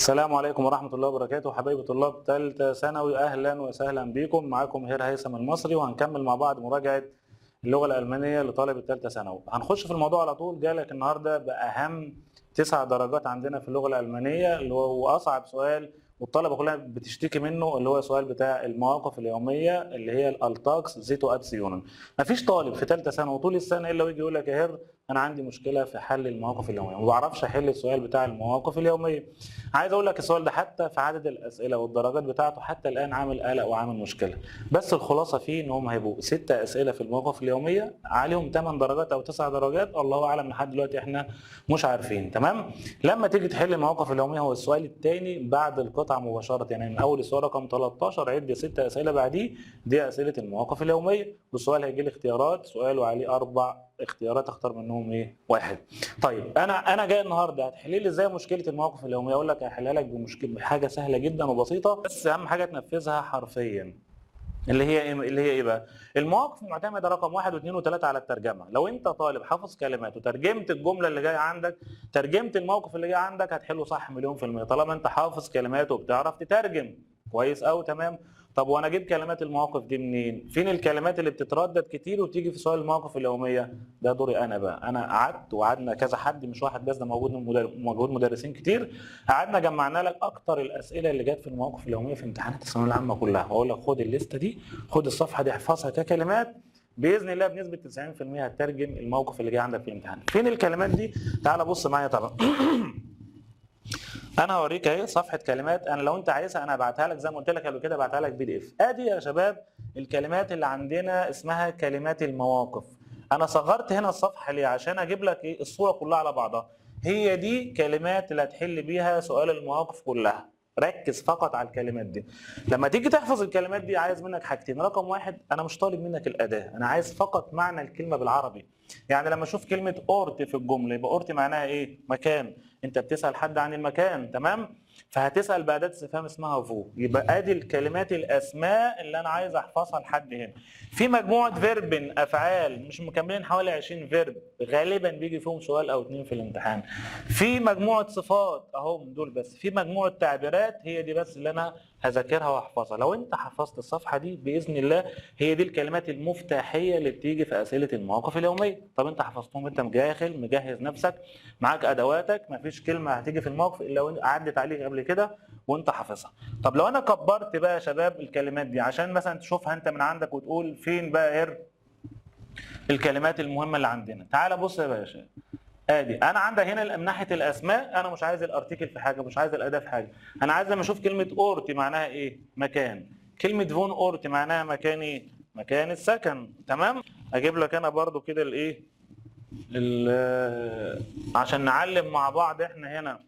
السلام عليكم ورحمة الله وبركاته حبايبي طلاب ثالثة ثانوي، أهلا وسهلا بكم. معاكم مهير هيثم المصري، وهنكمل مع بعض مراجعة اللغة الألمانية لطالب الثالثة ثانوي. هنخش في الموضوع على طول. جالك النهاردة بأهم 9 درجات عندنا في اللغة الألمانية، اللي هو أصعب سؤال والطلبة كلها بتشتكي منه، اللي هو السؤال بتاع المواقف اليومية اللي هي الألتاكس زيتو أتسيونن. مفيش طالب في ثالثة ثانوي طول السنة إلا ويجي يقول لك يا هير أنا عندي مشكلة في حل المواقف اليومية، ما بعرفش أحل السؤال بتاع المواقف اليومية. عايز اقول لك السؤال ده حتى في عدد الاسئله والدرجات بتاعته حتى الان عامل قلق وعامل مشكله، بس الخلاصه فيه ان هم هيبقوا 6 اسئله في المواقف اليوميه عليهم 8 درجات او 9 درجات، الله اعلم لحد دلوقتي احنا مش عارفين. تمام. لما تيجي تحل المواقف اليوميه هو السؤال الثاني بعد القطعه مباشره، يعني من اول السؤال رقم 13 عد 6 اسئله بعديه، دي اسئله المواقف اليوميه، والسؤال هيجي لي اختيارات، سؤال وعليه 4 اختيارات اختار منهم ايه؟ واحد. طيب انا جاي النهارده هتحل لي ازاي مشكله المواقف اليوميه؟ اقول لك هحلها لك بحاجه سهله جدا وبسيطه، بس اهم حاجه تنفذها حرفيا. اللي هي ايه بقى؟ المواقف معتمده رقم 1 و2 و3 على الترجمه. لو انت طالب حافظ كلمات وترجمت الجمله اللي جايه عندك، ترجمت الموقف اللي جاي عندك، هتحله صح مليون في الميه طالما انت حافظ كلمات وبتعرف تترجم كويس قوي. تمام. طب وانا اجيب كلمات المواقف دي منين؟ فين الكلمات اللي بتتردد كتير وتيجي في سؤال المواقف اليوميه؟ ده دوري انا بقى. انا قعدت وقعدنا كذا حد، مش واحد بس، ده موجود مدرسين كتير، قعدنا جمعنا لك اكتر الاسئله اللي جت في المواقف اليوميه في امتحانات الثانويه العامه كلها، واقول لك خد الليسته دي، خد الصفحه دي احفظها ككلمات، باذن الله بنسبه 90% هتترجم الموقف اللي جاي عندك في الامتحان. فين الكلمات دي؟ تعال بص معايا. طبعا انا هوريك اهي صفحه كلمات، انا لو انت عايزها انا هبعتها لك زي ما قلت لك قبل كده، هبعتها لك PDF. ادي يا شباب الكلمات اللي عندنا اسمها كلمات المواقف. انا صغرت هنا الصفحه ليه؟ عشان اجيب لك ايه الصوره كلها على بعضها. هي دي كلمات اللي هتحل بيها سؤال المواقف كلها. ركز فقط على الكلمات دي. لما تيجي تحفظ الكلمات دي عايز منك حاجتين. رقم 1، انا مش طالب منك الاداه، انا عايز فقط معنى الكلمه بالعربي. يعني لما اشوف كلمه اورت في الجمله، يبقى اورت معناها ايه؟ مكان. انت بتسال حد عن المكان، تمام؟ فهتسال باداه استفهام اسمها فو. يبقى ادي الكلمات الاسماء اللي انا عايز احفظها لحد هنا. في مجموعه فيرب، افعال مش مكملين حوالي 20 فيرب، غالبا بيجي فيهم سؤال او 2 في الامتحان. في مجموعه صفات اهو من دول بس. في مجموعه تعبيرات، هي دي بس اللي انا هذاكرها واحفظها. لو انت حفظت الصفحه دي باذن الله هي دي الكلمات المفتاحيه اللي بتيجي في اسئله المواقف اليوميه. طب انت حفظتهم، انت مجهز نفسك، معاك ادواتك، مفيش كلمه هتيجي في الموقف الا لو عدت عليك قبل كده وانت حافظها. طب لو انا كبرت بقى يا شباب الكلمات دي عشان مثلا تشوفها انت من عندك وتقول فين بقى الكلمات المهمه اللي عندنا، تعال بص يا باشا. ادي انا عندك هنا من ناحيه الاسماء، انا مش عايز الارتيكل في حاجه، مش عايز الاداه في حاجه. انا عايز لما اشوف كلمه اورت معناها ايه؟ مكان. كلمه فون اورت معناها مكان ايه؟ مكان السكن. تمام. اجيب لك انا برضو كده الايه عشان نعلم مع بعض احنا هنا.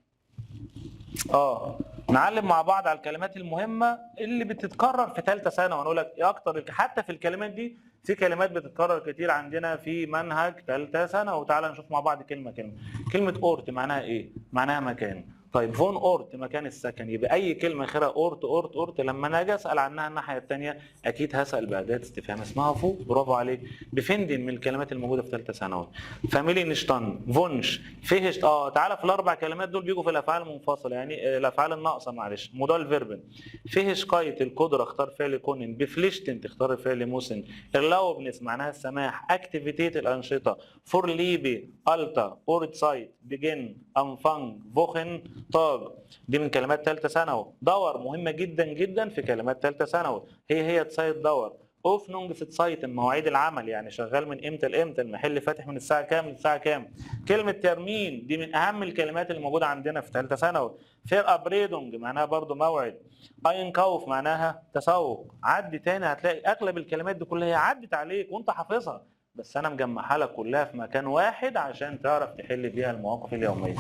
نعلم مع بعض على الكلمات المهمه اللي بتتكرر في ثالثه ثانوي، ونقول لك ايه اكتر حتى في الكلمات دي. في كلمات بتتكرر كتير عندنا في منهج ثالثه ثانوي، وتعالى نشوف مع بعض كلمه كلمه. كلمه اورت معناها ايه؟ معناها مكان. طيب فون اورت مكان السكن، يبقى اي كلمه اخرها اورت اورت اورت لما انا اجي اسال عنها الناحيه الثانيه اكيد هسال باداه استفهام اسمها فو. برافو عليك. بفندن من الكلمات الموجوده في ثالثه ثانوي. فاميلينشتان، فونش، فيهشت. تعالى في الاربع كلمات دول بيجوا في الافعال المنفصله، يعني الافعال الناقصه معلش، مودال فيربن. فيهشكايت القدره اختار فعل كونن، بفليشتن تختار فعل موسن، erlaubnis معناها السماح، اكتيفيتيت الانشطه، فور ليبي، التا، اورت سايت، بيجن، انفانج، فوخن، تاج. دي من كلمات ثالثه ثانوي. دور مهمه جدا جدا في كلمات ثالثه ثانوي، هي تسايت دور. اوفنونج في سايت مواعيد العمل، يعني شغال من امتى لامتى، المحل فاتح من الساعه كام للساعه كام. كلمه ترمين دي من اهم الكلمات اللي موجوده عندنا في ثالثه ثانوي. فير ابريدونج معناها برضو موعد. اينكاوف معناها تسوق. عدي تاني هتلاقي اغلب الكلمات دي كلها عدت عليك وانت حافظها، بس انا مجمعها لك كلها في مكان واحد عشان تعرف تحل بيها المواقف اليوميه.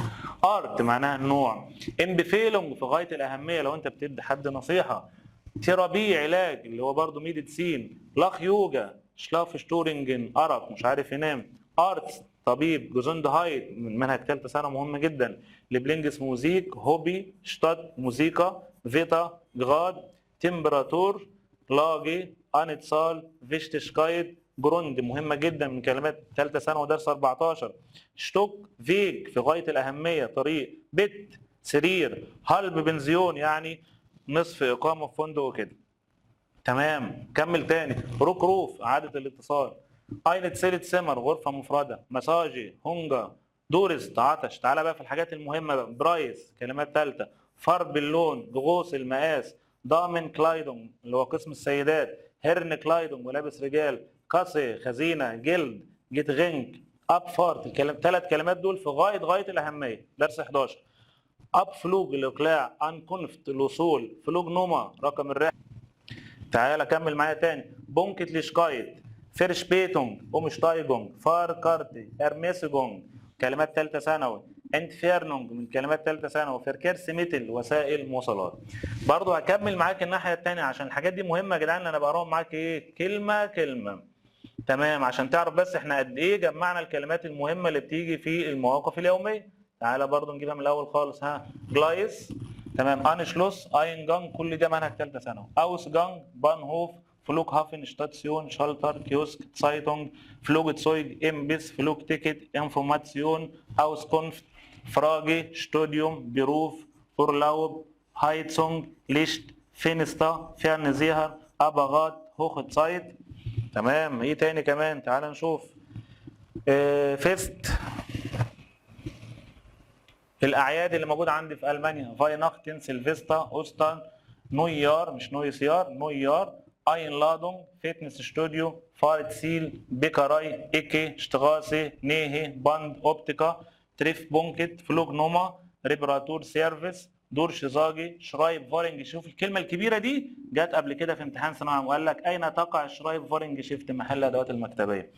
ارت معناها النوع. امبيفيلونج في غايه الاهميه لو انت بتدي حد نصيحه. ثيرابي علاج اللي هو برضه ميديسين. لاخ يوجا، شلاف شتورنجن ارق مش عارف ينام. ارتس طبيب. جوزوند هايت من منهج ثالثه ثانوي مهم جدا. لبلينجس موزيك، هوبي، شتات موسيقى، فيتا، جراد، تمبراتور، لاجي، انتصال، فيشتشكايد، جروند مهمه جدا من كلمات ثالثه ثانوي درس 14. شتوك، فيج في غايه الاهميه طريق. بيت سرير. هالب بنزيون يعني نصف اقامه في فندق وكده. تمام، كمل تاني. روك روف اعاده الاتصال. اينت سيلت سمر غرفه مفرده. مساجي هونجا دورست عطش. تعالى بقى في الحاجات المهمه بقى. برايس كلمات ثالثه. فرب اللون، غوص المقاس. دامن كلايدونج اللي هو قسم السيدات. هيرن كلايدونج ملابس رجال. كاسي خزينه. جلد جيتغينك. اب فارت. الثلاث كلمات دول في غايه الاهميه. درس 11. اب فلوج الاقلاع. ان كونفت الوصول. فلوج نوما رقم الرحله. تعالى كمل معايا تاني. بونكت ليشكايت. فيرش بيتونج. اومشتايجونج. فار كارتي. ارميسجونج كلمات ثالثه ثانوي. انتفيرنونج من كلمات ثالثه ثانوي. فيركيرس ميتل وسائل مواصلات. برضو هكمل معاك الناحيه الثانيه عشان الحاجات دي مهمه يا جدعان. انا بقراهم معاك ايه كلمه كلمه. تمام، عشان تعرف بس احنا قد ايه جمعنا الكلمات المهمه اللي بتيجي في المواقف اليوميه. تعالى برضو نجيبها من الاول خالص. ها، جلايس. تمام. انشلوس. اينجانج كل ده منهج ثالثه ثانوي. اوسجانج. بانهوف. فلوك هافن. شتاتسيون. شالتر. كيوسك. سايتونج. فلوجت سويج. امبس. فلوك تيكت. انفورماتسيون. اوسكونفت. فراجي. ستوديوم. بيروف. اورلاوب. هايتسونج. ليشت. فينستا. فيرنزيهر. اباغات. هوخت سايت. تمام. ايه تاني كمان؟ تعال نشوف. فيست. الاعياد اللي موجوده عندي في المانيا. فايناختن. سيلفستا. اوستن. نويار مش نويسيار. نويار. اين لادونج. فيتنس ستوديو. فارت سيل. بيكاراي. ايكي. شتغاسي. نيهي. باند اوبتيكا. تريف بونكت. فلوج نوما. ريبراتور سيرفيس. دور شيزاجي. شرايب فارنج. شوف الكلمه الكبيره دي جت قبل كده في امتحان ثانوي عام وقال لك اين تقع شرايب فارنج شيفت محل الادوات المكتبيه.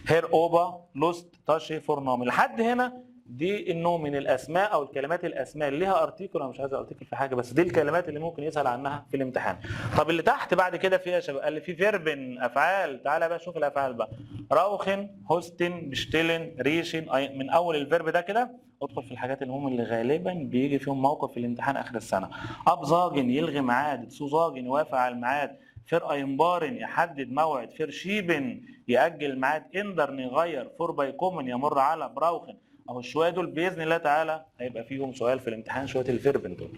هير اوبا. لوست. تاشي. فورنام. لحد هنا دي انه من الاسماء او الكلمات الاسماء اللي ليها ارتيكل. انا مش عايز ارتيكل في حاجه، بس دي الكلمات اللي ممكن يسال عنها في الامتحان. طب اللي تحت بعد كده فيها يا شباب قال لي في فيربن افعال. تعالى بقى شوف الافعال بقى. راوخن. هوستن. بشتلن. ريشن. من اول الفيرب ده كده ادخل في الحاجات اللي هم اللي غالبا بيجي فيهم موقف في الامتحان اخر السنه. ابزاجن يلغي ميعاد. تسوزاجن يوافق على الميعاد. فير اينبارن يحدد موعد. فير شيبن ياجل ميعاد. اندرن يغير. فور بايكومن يمر على. براوخن. اهو شويه دول باذن الله تعالى هيبقى فيهم سؤال في الامتحان شويه الفيربن دول.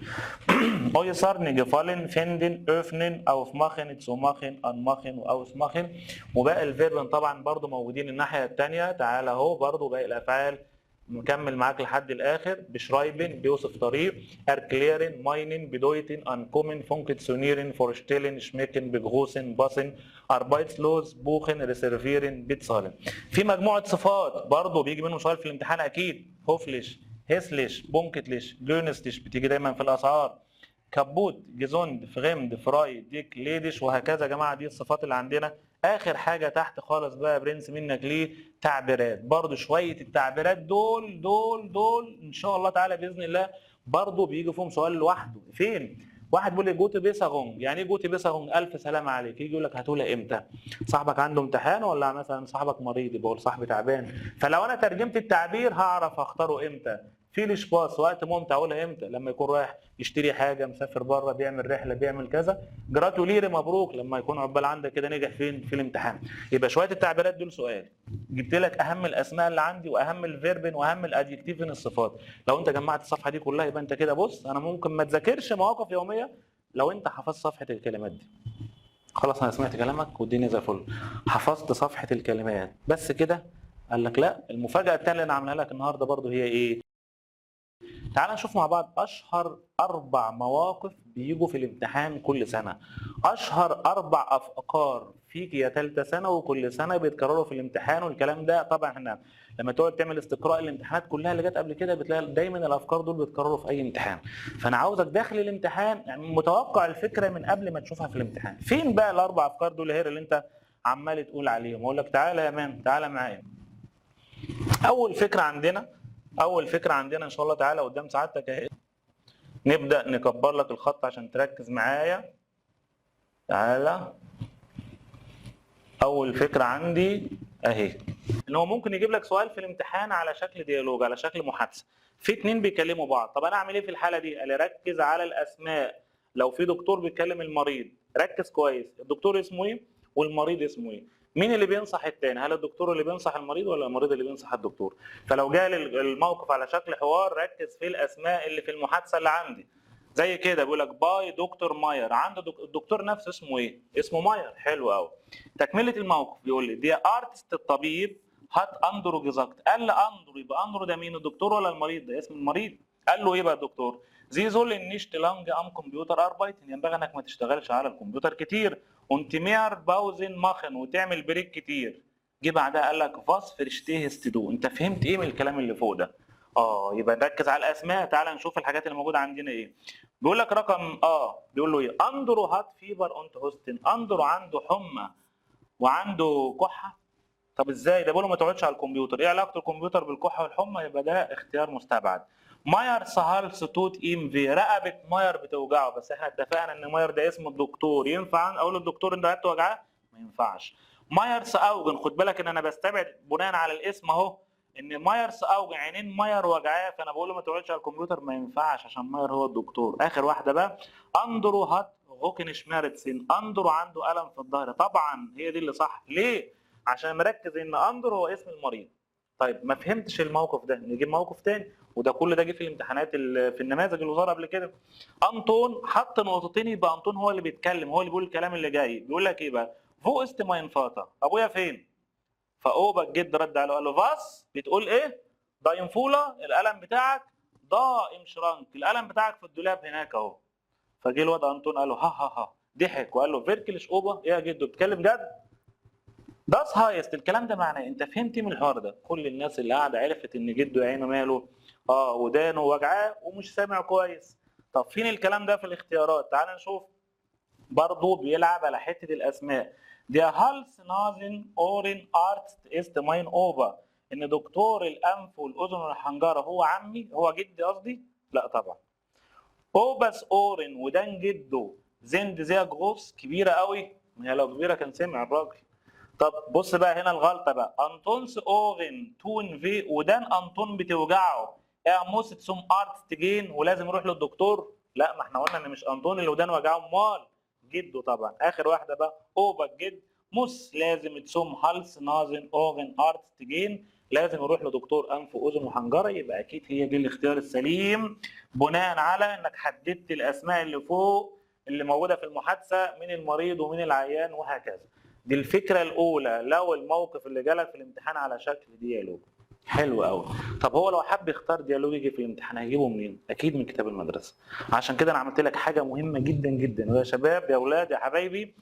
اويسارن. جفالن. فيندن. اوفنن. اوفماخن. تسوماخن. انماخن. واوسماخن. وباقي الفيربن طبعا برضو موجودين الناحيه الثانيه. تعالى اهو برضو باقي الافعال مكمل معاك لحد الاخر. بشرايبن بيوصف طريق. اركليرن. ماينن. بدويتن. انكومن. فونكتسونيرن. فورشتيلن. شميكن. بجغوسن. باسن. اربايتسلوز. بوخن. ريسيرفيرن. بيتسالن. في مجموعه صفات برضه بيجي منهم سؤال في الامتحان اكيد. هوفليش. هيسليش. بونكتليش. جونستيش بتيجي دايما في الاسعار. كبوت. جيزوند. فغمد. فراي. ديك. ليدش. وهكذا يا جماعه. دي الصفات اللي عندنا. اخر حاجه تحت خالص بقى برنس منك ليه تعبيرات. برضو شويه التعبيرات دول ان شاء الله تعالى باذن الله برضو بيجي فيهم سؤال لوحده. فين؟ واحد بيقول لي جوتي بيساغونج. يعني ايه جوتي بيساغونج؟ الف سلام عليك. يجي يقول لك هتقولها امتى؟ صاحبك عنده امتحان ولا مثلا صاحبك مريض يبقى صاحبي تعبان. فلو انا ترجمت التعبير هعرف اختاره امتى. فيليش باس وقت ممتع اقولها امتى؟ لما يكون رايح يشتري حاجه، مسافر بره، بيعمل رحله، بيعمل كذا. جراتوليري مبروك لما يكون عقبال عندك كده نجح فين؟ في الامتحان. يبقى شويه التعبيرات دول سؤال. جبت لك اهم الاسماء اللي عندي واهم الفيربن واهم الادجكتيفن الصفات. لو انت جمعت الصفحه دي كلها يبقى انت كده بص انا ممكن ما تذاكرش مواقف يوميه لو انت حفظت صفحه الكلمات دي. خلاص انا سمعت كلامك والدنيا زي الفل. حفظت صفحه الكلمات بس كده؟ قال لك لا. المفاجاه الثانيه اللي انا عاملها لك النهارده برضو هي ايه؟ تعال نشوف مع بعض اشهر 4 مواقف بيجوا في الامتحان كل سنه. اشهر 4 افكار فيك يا ثالثه ثانوي وكل سنه بيتكرروا في الامتحان. والكلام ده طبعا احنا لما تقعد تعمل استقراء الامتحانات كلها اللي جت قبل كده بتلاقي دايما الافكار دول بيتكرروا في اي امتحان. فانا عاوزك داخل الامتحان يعني متوقع الفكره من قبل ما تشوفها في الامتحان. فين بقى ال4 افكار دول اللي انت عمال تقول عليهم؟ اقول لك تعالى يا مان تعالى معايا. اول فكره عندنا ان شاء الله تعالى قدام سعادتك اهي. نبدا نكبر لك الخط عشان تركز معايا. تعالى. اول فكره عندي اهي ان هو ممكن يجيب لك سؤال في الامتحان على شكل ديالوج، على شكل محادثه. في 2 بيكلموا بعض. طب انا اعمل ايه في الحاله دي؟ قال لي ركز على الاسماء. لو في دكتور بيكلم المريض ركز كويس. الدكتور اسمه ايه والمريض اسمه ايه. مين اللي بينصح التاني؟ هل الدكتور اللي بينصح المريض ولا المريض اللي بينصح الدكتور؟ فلو جالي الموقف على شكل حوار ركز في الاسماء اللي في المحادثه اللي عندي. زي كده بيقول لك باي دكتور ماير، عنده الدكتور نفسه اسمه ايه؟ اسمه ماير. حلو قوي. تكمله الموقف بيقول لي دي ارتست الطبيب هات اندرو جيزاكت. قال لي اندرو، يبقى اندرو ده مين؟ الدكتور ولا المريض؟ ده اسم المريض. قال له ايه بقى الدكتور؟ زي زول نيشت لانج ام كمبيوتر اربايتن، ينبغي انك ما تشتغلش على الكمبيوتر كتير، انت مير باوزن ماخن، وتعمل بريك كتير. جه بعدها قال لك فاس فرشتيهست دو. انت فهمت ايه من الكلام اللي فوق ده؟ يبقى نركز على الاسماء. تعال نشوف الحاجات اللي موجوده عندنا ايه. بيقول لك رقم بيقول له ايه؟ اندرو هات فيبر اونت هوستن، اندرو عنده حمى وعنده كحه. طب ازاي ده؟ بيقول له ما تقعدش على الكمبيوتر. ايه علاقه الكمبيوتر بالكحه والحمى؟ يبقى ده اختيار مستبعد. ماير سهال ستوت ام في، رقبه ماير بتوجعه. بس احنا اتفقنا ان ماير ده اسم الدكتور، ينفع اقول للدكتور انت رقبته وجعاه؟ ما ينفعش. مايرس اوجن، خد بالك ان انا بستبعد بناء على الاسم اهو، ان مايرس اوجن عينين ماير وجعاه، فانا بقول له ما تقعدش على الكمبيوتر. ما ينفعش عشان ماير هو الدكتور. اخر واحده بقى، اندرو هات غوكن شمارتسين، اندرو عنده الم في الظهر. طبعا هي دي اللي صح. ليه؟ عشان مركز ان اندرو هو اسم المريض. طيب ما فهمتش الموقف ده، نجيب موقف تاني. وده كل ده جه في الامتحانات في النماذج اللي ظهر قبل كده. انطون حط نقطتين، يبقى انطون هو اللي بيتكلم، هو اللي بيقول الكلام اللي جاي. بيقول لك ايه بقى؟ فو است ماين فاتا، ابويا فين؟ فاوبا الجد رد عليه قال له فاس، بتقول ايه؟ دا ينفولا، القلم بتاعك دا ام شرانك، القلم بتاعك في الدولاب هناك اهو. فجه الواد انطون قال له ها ها ها، ضحك وقال له فيركلش اوبا، ايه يا جدو بتتكلم جد؟ داس هايست. الكلام ده معناه انت فهمت من الحوار ده؟ كل الناس اللي قاعده عرفت ان جده عينه ماله؟ ودانه وجعاه ومش سامع كويس. طب فين الكلام ده في الاختيارات؟ تعال نشوف. برضه بيلعب على حته الاسماء. دي هالس نازن اورين ارتست است ماين اوفا، ان دكتور الانف والاذن والحنجره هو عمي، هو جدي قصدي؟ لا طبعا. اوباس اورين ودان جده زند زي جروس، كبيره قوي، ما هي لو كبيره كان سمع الراجل. طب بص بقى هنا الغلطه بقى، انطونس اوغن تون في، ودان انطون بتوجعه موست سوم ارت تجين ولازم يروح للدكتور. لا، ما احنا قلنا ان مش انطون اللي ودان وجعه، امال جده طبعا. اخر واحده بقى اوبا الجد موس لازم تسوم هالس نازن اوغن ارت تجين، لازم يروح لدكتور انف واذن وحنجره. يبقى اكيد هي دي الاختيار السليم بناء على انك حددت الاسماء اللي فوق اللي موجوده في المحادثه، من المريض ومن العيان وهكذا. دي الفكره الاولى لو الموقف اللي جالك في الامتحان على شكل ديالوج. حلو قوي. طب هو لو حب يختار ديالوج يجي في الامتحان هيجيبه منين؟ اكيد من كتاب المدرسه. عشان كده انا عملت لك حاجه مهمه جدا جدا، ويا شباب يا اولاد يا حبايبي،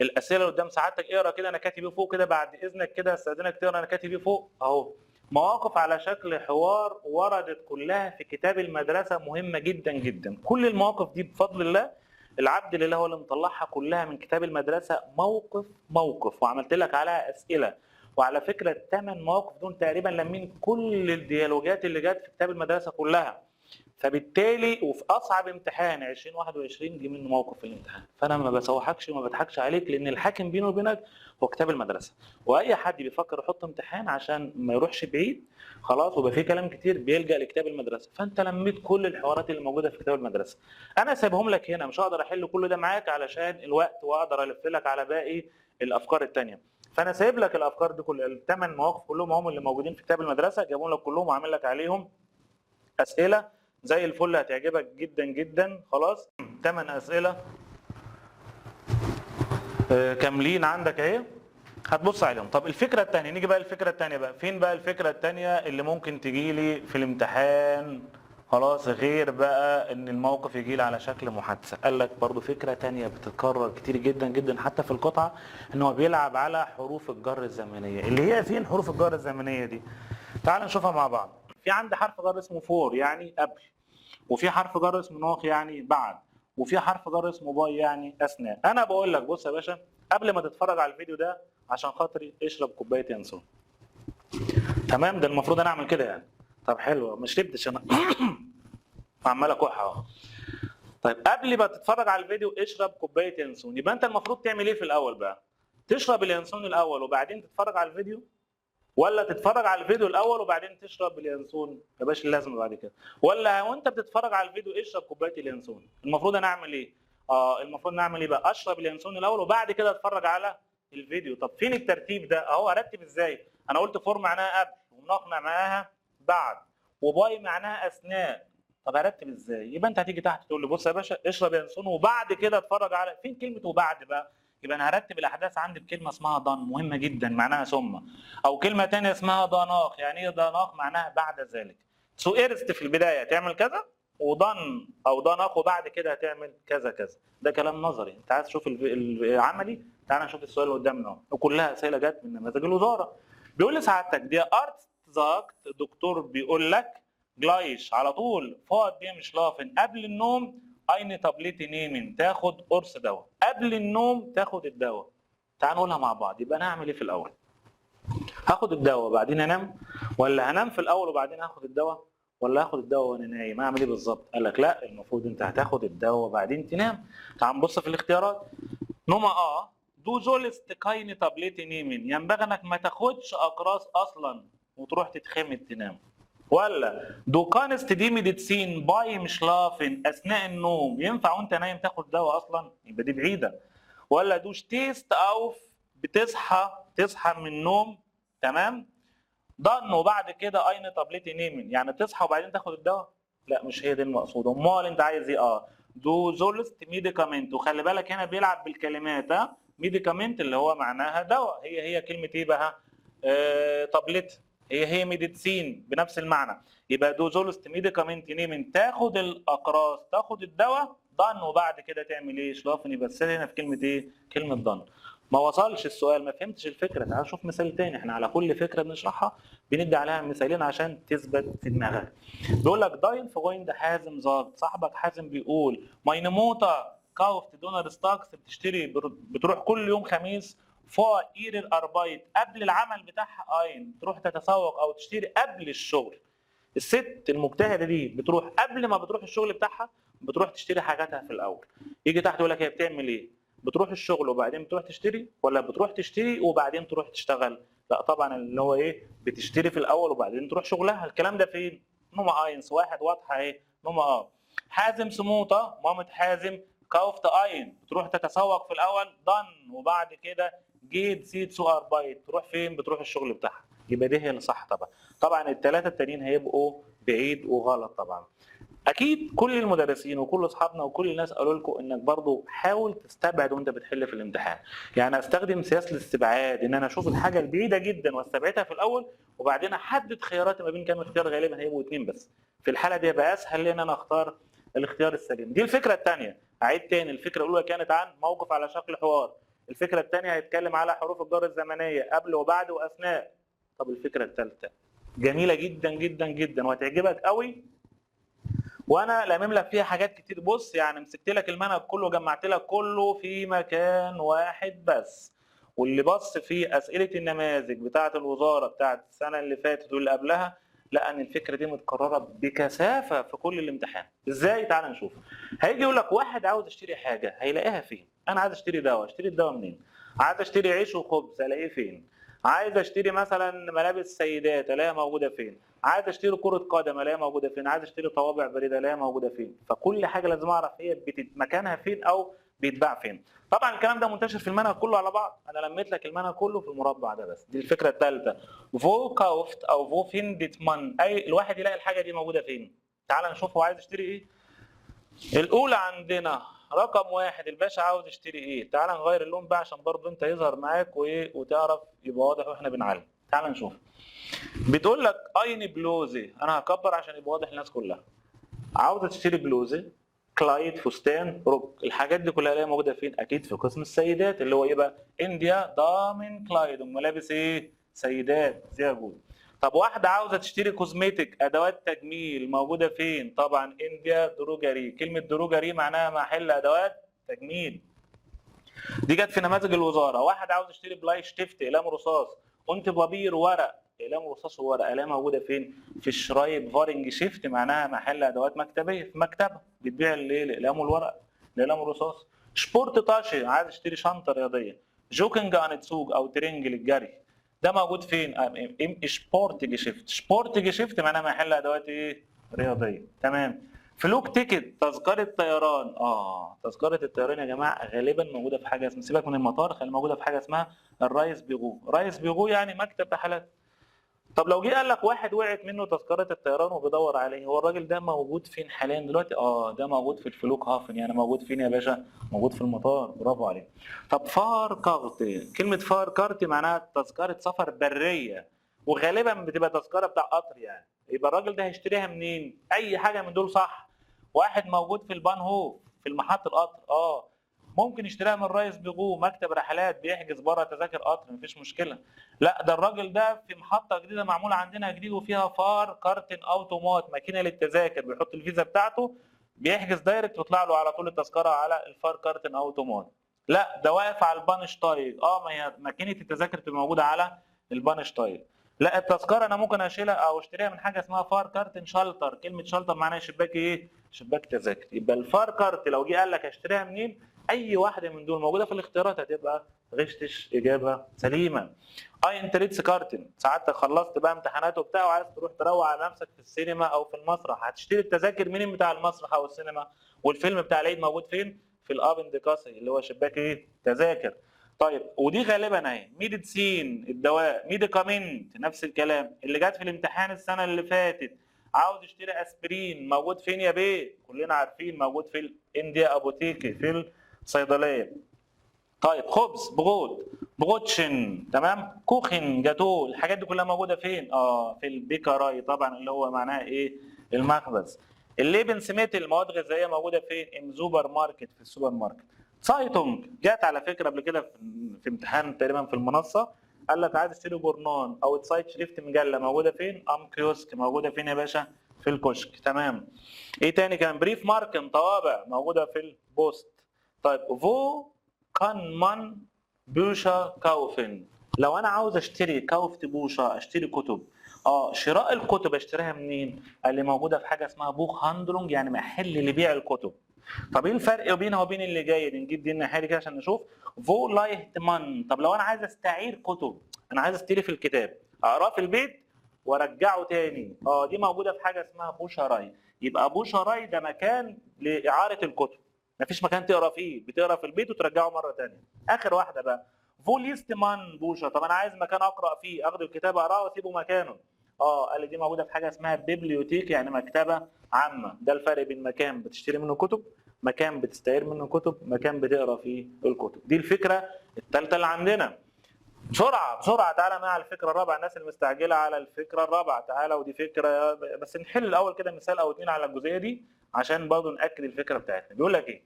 الاسئله اللي قدام سعادتك اقرا كده، انا كاتب ايه فوق كده بعد اذنك كده، استاذنك تقرا انا كاتب ايه فوق اهو. مواقف على شكل حوار وردت كلها في كتاب المدرسه، مهمه جدا جدا. كل المواقف دي بفضل الله العبد لله هو اللي مطلعها كلها من كتاب المدرسه موقف موقف، وعملت لك عليها اسئله. وعلى فكره الثمان مواقف دول تقريبا لامين كل الديالوجات اللي جت في كتاب المدرسه كلها. فبالتالي وفي اصعب امتحان 2021 جه منه موقف في الامتحان. فانا ما بسوحكش وما بضحكش عليك، لان الحاكم بينه وبينك هو كتاب المدرسه. واي حد بيفكر يحط امتحان عشان ما يروحش بعيد خلاص ويبقى فيه كلام كتير بيلجا لكتاب المدرسه. فانت لميت كل الحوارات اللي موجوده في كتاب المدرسه. انا سايبهم لك هنا، مش هقدر احل كل ده معاك علشان الوقت، واقدر الف لك على باقي الافكار الثانيه. فانا سايب لك الافكار دي كلها، الثمان مواقف كلهم هم اللي موجودين في كتاب المدرسه، جايبهم لك كلهم وعامل لك عليهم اسئله زي الفل، هتعجبك جدا جدا. خلاص 8 اسئله كاملين عندك اهي، هتبص عليهم. طب الفكره الثانيه، نيجي بقى الفكره الثانيه بقى. فين بقى الفكره الثانيه اللي ممكن تجي لي في الامتحان؟ خلاص غير بقى ان الموقف يجي لي على شكل محادثه. قال لك برضو فكره ثانيه بتتكرر كتير جدا جدا حتى في القطعه، ان هو بيلعب على حروف الجر الزمنيه. اللي هي فين حروف الجر الزمنيه دي؟ تعال نشوفها مع بعض. في عندي حرف جر اسمه فور يعني قبل، وفي حرف جر اسمه ناق يعني بعد، وفي حرف جر اسمه باي يعني اثناء. انا بقول لك بص يا باشا، قبل ما تتفرج على الفيديو ده عشان خاطري اشرب كوبايه ينسون. تمام، ده المفروض انا اعمل كده يعني. طب حلو، ما شربتش انا عمال اكح اهو. طيب قبل ما تتفرج على الفيديو اشرب كوبايه ينسون. يبقى انت المفروض تعمل ايه في الاول بقى؟ تشرب اليانسون الاول وبعدين تتفرج على الفيديو، ولا تتفرج على الفيديو الاول وبعدين تشرب اليانسون؟ يا باشا اللازمه بعد كده. ولا وانت بتتفرج على الفيديو اشرب كوبايه اليانسون؟ المفروض انا اعمل ايه؟ المفروض نعمل ايه بقى؟ اشرب اليانسون الاول وبعد كده اتفرج على الفيديو. طب فين الترتيب ده؟ اهو ارتب ازاي؟ انا قلت فور معناها قبل، ومناقنع معناها بعد، وباي معناها اثناء. طب ارتب ازاي؟ يبقى انت هتيجي تحت تقول لي بص يا باشا اشرب ينسون وبعد كده اتفرج على فين كلمه وبعد بقى. يبقى انا هرتب الاحداث عندي بكلمه اسمها ضن مهمه جدا معناها ثم، او كلمه ثانيه اسمها ضناق. يعني ايه ضناق؟ معناها بعد ذلك. سو ايرست في البدايه تعمل كذا، وضن او ضناق وبعد كده هتعمل كذا كذا. ده كلام نظري. انت عايز تشوف العملي؟ تعال نشوف السؤال اللي قدامنا اهو، وكلها اسئله جت من نماذج الوزاره. بيقول لسعادتك دي ارت زاكت، الدكتور بيقول لك جلايش على طول فوق دي مش لافن قبل النوم اين تابليتي نيمن تاخد قرص دواء. قبل النوم تاخد الدواء. تعال نقولها مع بعض. يبقى انا هعمل ايه في الاول؟ هاخد الدواء وبعدين انام، ولا هنام في الاول وبعدين هاخد الدواء، ولا هاخد الدواء وانا نايم؟ اعمل ايه بالظبط؟ قال لك لا، المفروض انت هتاخد الدواء وبعدين تنام. تعال نبص في الاختيارات. نوما دو زولست كايني تابليتي نيمن، ينبغي انك ما تاخدش اقراص اصلا وتروح تتخمد تنام. ولا دو كانست دي ميديسين باي مش لافن اثناء النوم، ينفع وانت نايم تاخد دواء اصلا؟ يبقى دي بعيده. ولا دو شتيست اوف تصحى من النوم، تمام، ضن وبعد كده اين تابليتي نيمن، يعني تصحى وبعدين تاخد الدواء؟ لا مش هي دي المقصوده. امال انت عايز ايه؟ دو زولست ميديكامنت، وخلي بالك هنا بيلعب بالكلمات. ميديكامنت اللي هو معناها دواء، هي كلمه ايه بقى؟ تابلت، هي ميديسين بنفس المعنى. يبقى دو زولست ميديكامنت نيمن تاخد الاقراص، تاخد الدواء، ضن وبعد كده تعمل ايه؟ شلافن. يبقى السر هنا في كلمه ايه؟ كلمه ضن. ما وصلش السؤال، ما فهمتش الفكره، تعال شوف مثال تاني. احنا على كل فكره بنشرحها بندي عليها مثالين عشان تثبت في دماغك. بيقول لك داين فويند حازم زارت، صاحبك حازم بيقول ماين موتا كاوفت دونر ستاكس، بتروح كل يوم خميس فور اير الاربايت قبل العمل بتاعها اين، تروح تتسوق او تشتري قبل الشغل. الست المجتهده دي بتروح قبل ما بتروح الشغل بتاعها، بتروح تشتري حاجاتها في الاول. يجي تحت يقول لك هي بتعمل ايه؟ بتروح الشغل وبعدين بتروح تشتري، ولا بتروح تشتري وبعدين تروح تشتغل؟ لا طبعا اللي هو ايه؟ بتشتري في الاول وبعدين تروح شغلها. الكلام ده فين؟ نوما اينس واحد واضحه ايه؟ نوما حازم سموطه مامة حازم كاوفت اين، بتروح تتسوق في الاول، ضن وبعد كده جيت سيت سو اربايت، تروح فين؟ بتروح الشغل بتاعها. يبقى دي هي اللي صح. طبعا الثلاثه التانيين هيبقوا بعيد وغلط طبعا. اكيد كل المدرسين وكل اصحابنا وكل الناس قالوا لكم انك برضو حاول تستبعد وانت بتحل في الامتحان. يعني استخدم سياسه الاستبعاد، ان انا اشوف الحاجه البعيده جدا واستبعدها في الاول، وبعدين احدد خياراتي ما بين كام اختيار، غالبا هيبقوا 2 بس. في الحاله دي يبقى اسهل لي ان انا اختار الاختيار السليم. دي الفكره الثانيه. اعيد تاني، الفكره الاولى كانت عن موقف على شكل حوار، الفكره الثانيه هيتكلم على حروف الجر الزمنيه قبل وبعد واثناء. طب الفكره الثالثه جميله جدا جدا جدا وهتعجبك قوي، وانا لامم لك فيها حاجات كتير. بص يعني مسكت لك المنهج كله وجمعت لك كله في مكان واحد بس. واللي بص في اسئله النماذج بتاعه الوزاره بتاعه السنه اللي فاتت واللي قبلها، لقى ان الفكره دي متكرره بكثافه في كل الامتحان. ازاي؟ تعال نشوف. هيجي يقول لك واحد عاوز اشتري حاجه، هيلاقيها فين؟ انا عايز اشتري دواء، اشتري الدواء منين؟ عايز اشتري عيش وخبز، الاقيه فين؟ عايز اشتري مثلا ملابس سيدات، الاقيها موجوده فين؟ عايز اشتري كره قدم، الاقيها موجوده فين؟ عايز اشتري طوابع بريده، الاقيها موجوده فين؟ فكل حاجه لازم اعرف هي مكانها فين او بيتباع فين. طبعا الكلام ده منتشر في المنهج كله على بعض، انا لميت لك المنهج كله في المربع ده بس. دي الفكره الثالثه. فو كاوفت او فو فيندت مان، اي الواحد يلاقي الحاجه دي موجوده فين. تعال نشوف هو عايز يشتري ايه. الاولى عندنا رقم واحد، الباشا عاوز يشتري ايه. تعال نغير اللون بقى عشان برضه انت يظهر معاك وايه وتعرف يبقى واضح واحنا بنعلم. تعال نشوف. بتقول لك اين بلوزه، انا هكبر عشان يبقى واضح للناس كلها. عاوزه تشتري بلوزه، كلايد، فستان، رك، الحاجات دي كلها موجوده فين؟ اكيد في قسم السيدات اللي هو ايه بقى؟ انديا ضامن كلايد، ملابس ايه؟ سيدات زي جود. طب واحده عاوزه تشتري كوزميتك، ادوات تجميل، موجوده فين؟ طبعا انديا دروجري. كلمه دروجري معناها محل ادوات تجميل. دي جت في نماذج الوزاره. واحد عاوز يشتري بلاي شتيفت، اقلام رصاص، انت بابير، ورق، اقلام رصاص وورق، اقلام موجوده فين؟ في الشرايب فارنج شيفت، معناها محل ادوات مكتبيه، في مكتبه بتبيع الاقلام والورق، الاقلام الرصاص. سبورت تاشي، عايز اشتري شنطه رياضيه. جوكينج ان تسوق او ترنج للجري، ده موجود فين؟ سبورت جيشيفت. سبورت جيشيفت معناها محل ادوات ايه؟ رياضيه. تمام. فلوك تيكت تذكرة طيران. تذكرة الطيران يا جماعة غالبا موجودة في حاجة اسمها، سيبك من المطار، خلي موجودة في حاجة اسمها الرايس بيغو. رايس بيغو يعني مكتب رحلات. طب لو جه قال لك واحد وقعت منه تذكرة الطيران وبيدور عليه، هو الراجل ده موجود فين حاليا دلوقتي؟ ده موجود في الفلوك هافن. يعني موجود فين يا باشا؟ موجود في المطار. برافو عليك. طب فار كارت، كلمة فار كارت معناها تذكرة سفر برية، وغالبا بتبقى تذكرة بتاع قطر يعني. يبقى الراجل ده هيشتريها منين؟ أي حاجة من دول صح. واحد موجود في البانهوف في محطة القطر، ممكن يشتريها من رايس بيغو، مكتب رحلات بيحجز بره تذاكر قطر، مفيش مشكلة. لا، ده الراجل ده في محطة جديدة معمولة عندنا جديد وفيها فار كارتن اوتومات، ماكينة للتذاكر، بيحط الفيزا بتاعته بيحجز دايركت ويطلع له على طول التذكرة على الفار كارتن اوتومات. لا، ده واقف على البانشتايج، ما هي ماكينة التذاكر بتبقى موجودة على البانشتايج. لا، التذكرة انا ممكن اشيلها او اشتريها من حاجة اسمها فار كارتن شالتر. كلمة شالتر معناها شباك ايه؟ شباك تذاكر. يبقى الفار كارت لو جه قال لك اشتريها منين، اي واحده من دول موجوده في الاختيارات هتبقى غشتش اجابه سليمه. انتريتس كارتن، ساعتك خلصت بقى امتحانات وبتاع وعايز تروح تروق على نفسك في السينما او في المسرح، هتشتري التذاكر منين بتاع المسرح او السينما؟ والفيلم بتاع العيد موجود فين؟ في الابن ديكاسي اللي هو شباك ايه؟ تذاكر. طيب ودي غالبا اهي ميديسين الدواء، ميديكامنت نفس الكلام اللي جت في الامتحان السنه اللي فاتت. عاوز اشتري اسبرين، موجود فين يا بيه؟ كلنا عارفين موجود في الانديا ابوتيكي في الصيدليه. طيب خبز، بغوت، بغوتشن، تمام، كوخن، جاتو، الحاجات دي كلها موجوده فين؟ في البيكاراي طبعا اللي هو معناها ايه؟ المخبز. الليبن سميت المواد الغذائيه موجوده فين؟ ام سوبر ماركت، في السوبر ماركت. سايتونج جات على فكره قبل كده في امتحان تقريبا في المنصه، قال لك عايز تشتري جورنان او سايت شريفت مجله، موجوده فين؟ كيوسك، موجوده فين يا باشا؟ في الكشك. تمام. ايه تاني كان؟ بريف ماركن طوابع، موجوده في البوست. طيب فو كان من بوشا كاوفن، لو انا عاوز اشتري كاوفت بوشا، اشتري كتب. شراء الكتب اشتريها منين؟ قال لي موجوده في حاجه اسمها بوخ هاندلونج، يعني محل لبيع الكتب. طب ايه الفرق بينها وبين اللي جاي؟ نجيب دي الناحيه كده عشان نشوف. فو لايت مان، طب لو انا عايز استعير كتب، انا عايز استلف في الكتاب اقراه في البيت وارجعه تاني، دي موجوده في حاجه اسمها بوشاراي. يبقى بوشاراي ده مكان لاعاره الكتب، مفيش مكان تقرا فيه، بتقرا في البيت وترجعه مره ثانيه. اخر واحده بقى فوليست مان بوشا، طب انا عايز مكان اقرا فيه، اخد الكتاب اقراه واسيبه مكانه. قال لي دي موجوده في حاجه اسمها بيبليوتيك، يعني مكتبه عامه. ده الفرق بين مكان بتشتري منه كتب، مكان بتستعير منه كتب، مكان بتقرا فيه الكتب. دي الفكره الثالثه اللي عندنا. بسرعه بسرعه تعالى مع الفكره الرابعه، الناس المستعجله على الفكره الرابعه تعالى، ودي فكره بس نحل الاول كده مثال او اتنين على الجزئيه دي عشان برضه ناكد الفكره بتاعتنا. بيقول لك ايه؟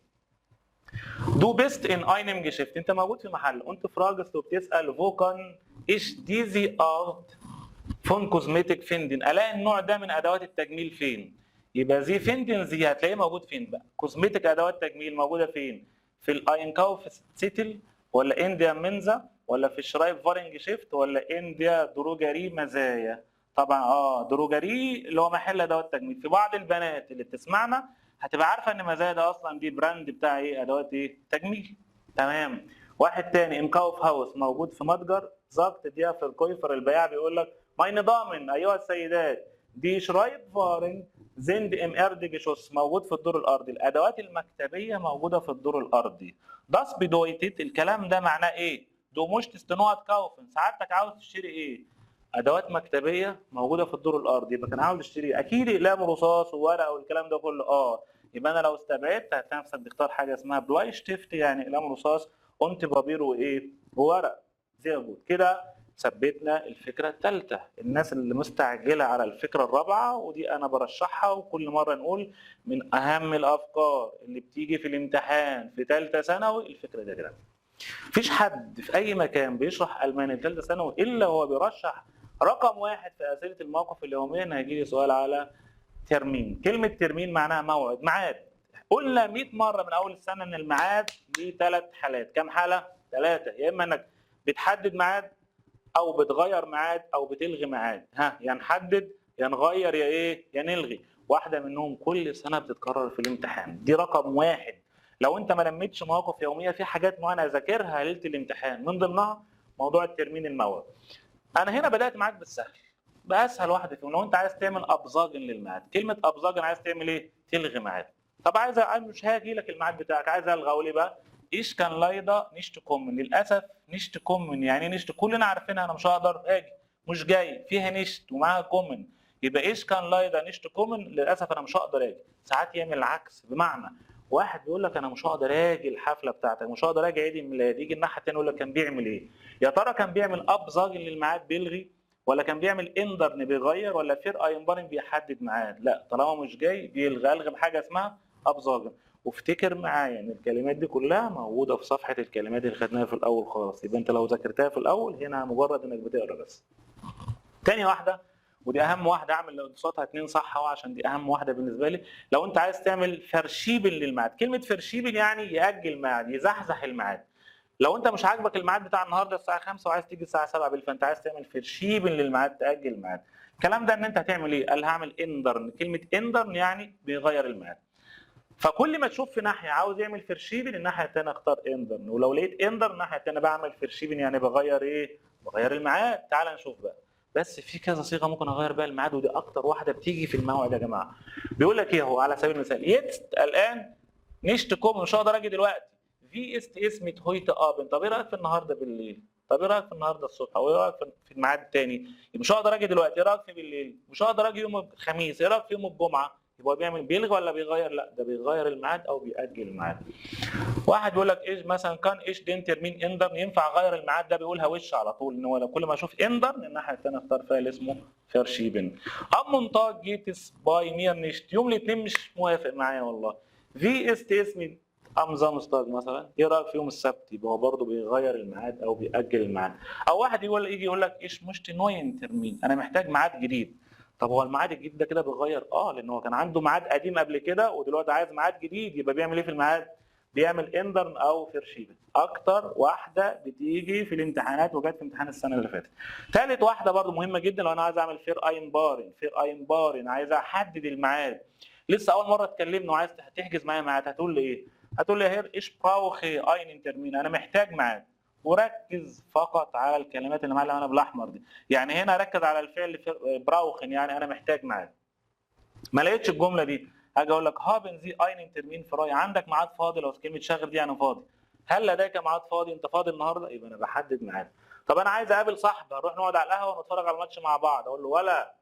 دو بيست ان اينم جيشفت، انت موجود في محل وانت فراجست وبتسال فوكان ايش ديزي ارت فون كوزمتيك فيندن، الاقي النوع ده من ادوات التجميل فين؟ يبقى زي فيندن زي هتلاقيه موجود فين بقى؟ كوزمتيك ادوات تجميل موجوده فين؟ في الاينكاوف سيتل، ولا انديا منزا، ولا في شرايف فارنج شيفت، ولا انديا دروجاري مزايا؟ طبعا دروجاري اللي هو محل ادوات تجميل. في بعض البنات اللي بتسمعنا هتبقى عارفه ان مزايا ده اصلا دي براند بتاع ايه؟ ادوات ايه؟ تجميل. تمام. واحد تاني انكاوف هاوس موجود في متجر زاكت دي في الكويفر، البياع بيقول لك ماين دامن ايها السيدات دي شرايط فارنج زند ام اردجشوس، موجود في الدور الارضي. الادوات المكتبيه موجوده في الدور الارضي. داس بدويتت، الكلام ده معناه ايه؟ دو مش تستنوات كاوفن، سعادتك عاوز تشتري ايه؟ ادوات مكتبيه موجوده في الدور الارضي. يبقى كان عاوز تشتري اكيد اقلام رصاص وورق والكلام ده كله. يبقى انا لو استبعدت هتلاقي نفسك بتختار حاجه اسمها بلاي شتيفت، يعني اقلام رصاص، قمت بابير وايه؟ وورق. زي ما كده ثبتنا الفكره الثالثه. الناس اللي مستعجله على الفكره الرابعه، ودي انا برشحها وكل مره نقول من اهم الافكار اللي بتيجي في الامتحان في ثالثه ثانوي الفكره دي كده. مفيش حد في اي مكان بيشرح الماني في ثالثه ثانوي الا هو بيرشح رقم واحد في اسئله الموقف اليوميه ان هيجي لي سؤال على ترمين. كلمه ترمين معناها موعد، ميعاد. قلنا 100 مره من اول السنه ان الميعاد ليه ثلاث حالات. كم حاله؟ ثلاثه. يا اما انك بتحدد ميعاد، او بتغير ميعاد، او بتلغي ميعاد. يا نحدد يا نغير يا ايه؟ يا نلغي. واحده منهم كل سنه بتتكرر في الامتحان، دي رقم واحد. لو انت ما لميتش مواقف يوميه في حاجات معينه اذاكرها ليله الامتحان، من ضمنها موضوع الترمين الموعد. انا هنا بدات معاك بالسهل، باسهل واحده فيهم. لو انت عايز تعمل ابزاجن للميعاد، كلمه ابزاجن عايز تعمل ايه؟ تلغي ميعاد. طب عايز مش هاجي لك الميعاد بتاعك، عايز الغي، اقول ايه بقى؟ ايش كان لايدا نيشت كومن. للاسف نيشت كومن يعني نيشت كلنا عارفينها، انا مش هقدر اجي، مش جاي، فيها نيشت ومعاها كومن، يبقى ايش كان لايدا نيشت كومن، للاسف انا مش هقدر اجي. ساعات يعمل العكس، بمعنى واحد بيقول لك انا مش هقدر اجي الحفله بتاعتك، مش هقدر اجي عيد الميلاد، يجي الناحيه الثانيه يقول لك كان بيعمل ايه؟ يا ترى كان بيعمل ابزاجن للميعاد بيلغي، ولا كان بيعمل اندرن بيغير، ولا فير اينبارن بيحدد ميعاد؟ لا، طالما مش جاي بيلغي، الغي بحاجه اسمها ابزاجن. وافتكر معايا ان الكلمات دي كلها موجوده في صفحه الكلمات اللي خدناها في الاول خالص، يبقى انت لو ذاكرتها في الاول هنا مجرد انك بتقرا بس. تاني واحده ودي اهم واحده، اعمل صوتها 2 صح اهو عشان دي اهم واحده بالنسبه لي. لو انت عايز تعمل فرشيبن للميعاد، كلمه فرشيبن يعني ياجل ميعاد، يزحزح الميعاد. لو انت مش عاجبك الميعاد بتاع النهارده الساعه 5 وعايز تيجي الساعه 7 بالليل، فانت عايز تعمل فرشيبن للميعاد، تاجل الميعاد. الكلام ده ان انت هتعمل ايه؟ قال هعمل اندرن. كلمه اندرن يعني بيغير الميعاد. فكل ما تشوف في ناحيه عاوز يعمل فرشيبن، الناحيه الثانيه اختار اندرن، ولو لقيت اندرن الناحيه الثانيه بعمل فرشيبن يعني بغير ايه؟ بغير الميعاد. تعال نشوف بقى. بس في كذا صيغه ممكن اغير بيها الميعاد، ودي اكتر واحده بتيجي في الموعد يا جماعه. بيقول لك ايه هو على سبيل المثال، يتست الان نيشت كوم، مش هقدر اجي دلوقتي، في است اسمت هويت ابن. طب ايه رايك في النهارده بالليل؟ طب ايه رايك في النهارده الصبح؟ او ايه رايك في الميعاد الثاني؟ مش هقدر اجي دلوقتي، ايه رايك في بالليل؟ مش هقدر اجي يوم الخميس، ايه رايك في يوم الجمعه؟ يبقى بيعمل بيلغي ولا بيغير؟ لا، ده بيغير الميعاد او بيأجل الميعاد. واحد بيقول لك ايش مثلا كان ايش دينتر مين اندر، ينفع اغير الميعاد، ده بيقولها وش على طول، ان هو لو كل ما اشوف اندر من الناحيه الثانيه اختار فايل اسمه فرشيبن. ام منطق جيتس باي مير نيشت، يوم الاثنين مش موافق معايا والله. في است اسمي ام زامستاج مثلا، ايه رايك في يوم السبت؟ يبقى هو برضه بيغير الميعاد او بيأجل الميعاد. او واحد يجي يقول لك ايش مشت نوين ترمين، انا محتاج ميعاد جديد. طب هو الميعاد الجديد ده كده بيغير؟ لان هو كان عنده ميعاد قديم قبل كده ودلوقتي عايز ميعاد جديد، يبقى بيعمل ايه في الميعاد؟ بيعمل اندرن او فرشيبن. اكتر واحده بتيجي في الامتحانات وجت في امتحان السنه اللي فاتت. ثالث واحده برضو مهمه جدا، لو انا عايز اعمل فير اين بارن. فير اين بارن عايز احدد الميعاد. لسه اول مره اتكلمنا وعايز تحجز معايا ميعاد، هتقول لي ايه؟ هتقول لي هير ايش براوخي اين ترمين، انا محتاج ميعاد. وركز فقط على الكلمات اللي معلمه انا بالاحمر دي. يعني هنا ركز على الفعل براوخن، يعني انا محتاج ميعاد. ما لقيتش الجمله دي، هاجي اقول لك هابن زي اينن ترمين فراي، عندك ميعاد فاضي؟ لو كلمه شاغل دي انا فاضي. هل لديك ميعاد فاضي؟ انت فاضي النهارده؟ يبقى انا بحدد ميعاد. طب انا عايز اقابل صاحبي، هنروح نقعد على القهوه ونتفرج على الماتش مع بعض، اقول له ولا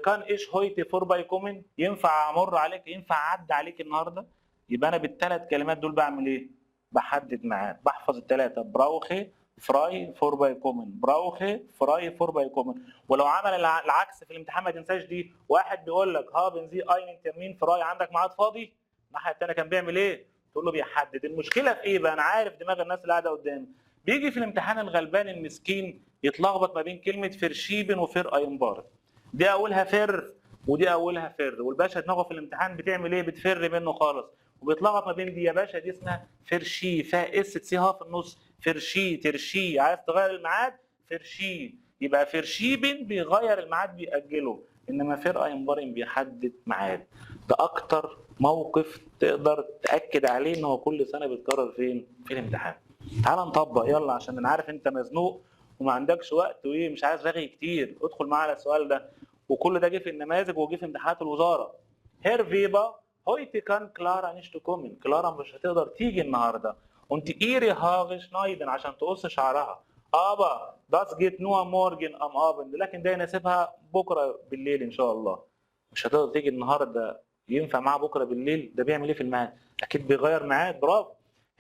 كان ايش هويتي فور باي كومن، ينفع امر عليك؟ ينفع اعدي عليك النهارده؟ يبقى انا بالثلاث كلمات دول بعمل ايه؟ بحدد ميعاد. بحفظ الثلاثه، براوخي فراي فور باي كومن، براوخي فراي فور باي كومن. ولو عمل العكس في الامتحان ما تنساش دي. واحد بيقول لك هابن زي اين ترمين فراي، عندك ميعاد فاضي؟ الناحيه الثانيه كان بيعمل ايه؟ تقول له بيحدد. المشكله في ايه بقى؟ انا عارف دماغ الناس اللي قاعده قدامي. بيجي في الامتحان الغلبان المسكين يتلخبط ما بين كلمه فرشيبن وفير اينبار. دي اولها فر ودي اولها فر، والباشا دماغه في الامتحان بتعمل ايه؟ بتفر منه خالص وبيتلخبط ما بين دي. يا باشا دي اسمها فرشي، فيها اس تسيها في النص، فرشي ترشي. عايز تغير الميعاد فرشي، يبقى فرشيبن بيغير الميعاد بيأجله، انما فر اينبارن بيحدد ميعاد. ده اكتر موقف تقدر تاكد عليه ان هو كل سنه بيتكرر فين؟ في الامتحان. تعال نطبق يلا، عشان انا عارف انت مزنوق وما عندكش وقت وايه مش عايز رغي كتير. ادخل معايا على السؤال ده، وكل ده جه في النماذج وجه في امتحانات الوزاره. هير فيبا هويتي كان كلارا نيشت كومن، كلارا مش هتقدر تيجي النهارده. وانت ايري هاغش نايدن عشان تقص شعرها. ابا داس جيت نوا مورجن ام ابند، لكن ده يناسبها بكره بالليل ان شاء الله. مش هتقدر تيجي النهارده، ينفع معاه بكره بالليل؟ ده بيعمل ايه في الميعاد؟ اكيد بيغير ميعاد. برافو.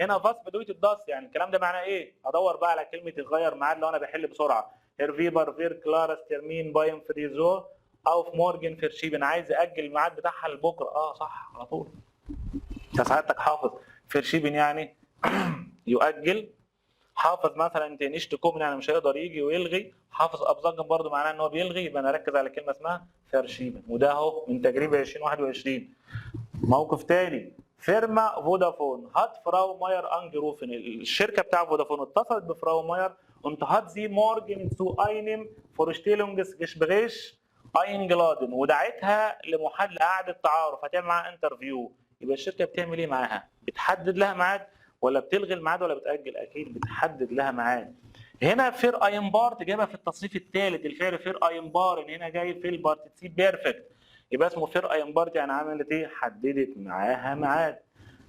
هنا فاس بدويت الداس، يعني الكلام ده معناه ايه؟ ادور بقى على كلمه يغير ميعاد لو انا بحل بسرعه. هير فيبر فير كلارس ترمين بايم فريزو او في مورجن فرشيبن، عايز اجل الميعاد بتاعها لبكره. صح على طول. انت سعادتك حافظ فرشيبن يعني يؤجل. حافظ مثلا انت نيشت كومن يعني مش هيقدر يجي ويلغي. حافظ ابزاجن برضو معناه ان هو بيلغي، يبقى انا اركز على كلمه اسمها فرشيبن. وده اهو من تجربه 2021. موقف تاني، فيرما فودافون هات فراو ماير انجروفن، الشركه بتاع فودافون اتصلت بفراو ماير und hat sie morgen zu einem Vorstellungsgespräch eingeladen، ودعتها لمحادله قعده تعارف هتعمل معاها انترفيو. يبقى الشركه بتعمل ايه معاها؟ بتحدد لها ميعاد ولا بتلغي الميعاد ولا بتاجل؟ اكيد بتحدد لها ميعاد. هنا فير اين بارت جايبها في التصريف الثالث، الفعل فير اين بارن هنا جاي في البارتيسيب بيرفكت، يبقى اسمه فير اين بارت يعني عملت ايه؟ حددت معاها ميعاد.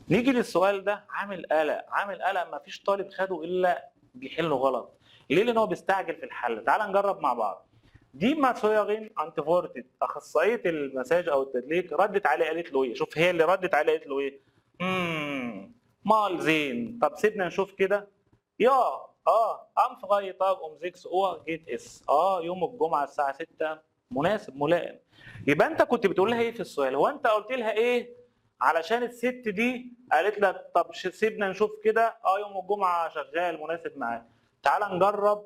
نيجي للسؤال ده، عامل قلق، عامل قلق ما فيش طالب خده الا بيحله غلط. ليه؟ لان هو بيستعجل في الحل. تعال نجرب مع بعض. دي ماسويرين انتيفورتد، اخصائيه المساج او التدليك ردت عليه قالت له ايه؟ شوف هي اللي ردت عليه قالت له ايه؟ مال زين. طب سيبنا نشوف كده. يا ام فرايتاج ام 6 اور جيت اس. يوم الجمعه الساعه 6 مناسب ملائم. يبقى انت كنت بتقول لها ايه في السؤال؟ هو انت قلت لها ايه علشان الست دي قالت لك طب سيبنا نشوف كده يوم الجمعه شغال مناسب معاك. تعال نجرب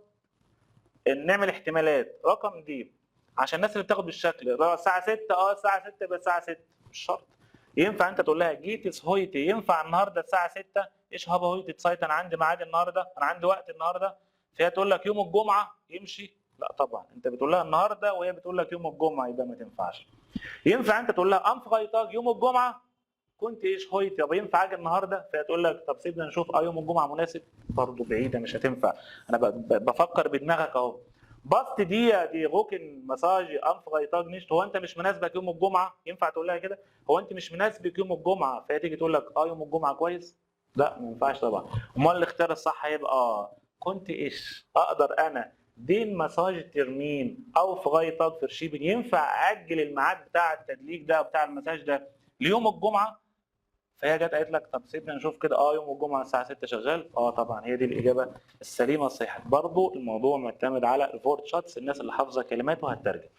نعمل احتمالات. رقم دي عشان الناس اللي بتاخد بالشكل الساعه 6 الساعه 6 يبقى الساعه 6 مش شرط. ينفع انت تقول لها جيتس هويتي، ينفع النهارده الساعه 6 ايش هابا هويتي سايت، انا عندي ميعاد النهارده، انا عندي وقت النهارده، فهي تقول لك يوم الجمعه يمشي؟ لا طبعا، انت بتقول لها النهارده وهي بتقول لك يوم الجمعه، يبقى ما تنفعش. ينفع انت تقول لها ام فرايتاج يوم الجمعه كنت ايش هويتي، يبقى ينفع اجي النهارده؟ فهي تقول لك طب سيبنا نشوف يوم الجمعه مناسب، برضه بعيده مش هتنفع. انا بفكر بدماغك اهو. بسط دي غوكن مساج ام فرايتاج نيشت، هو انت مش مناسبك يوم الجمعه؟ ينفع تقول لها كده؟ هو انت مش مناسبك يوم الجمعه؟ فهي تيجي تقول لك يوم الجمعه كويس؟ لا ما ينفعش طبعا. امال الاختيار الصح هيبقى كنت ايش اقدر انا دين مساج ترمين او فرايتاج فرشيبن، ينفع اجل الميعاد بتاع التدليك ده بتاع المساج ده ليوم الجمعه؟ فهي جت قالت لك طب سيبنا نشوف كده يوم الجمعه الساعه 6 شغال. طبعا هي دي الاجابه السليمه الصحيحه. برضو الموضوع معتمد على الفورد شاتس، الناس اللي حافظه كلمات وهتترجم.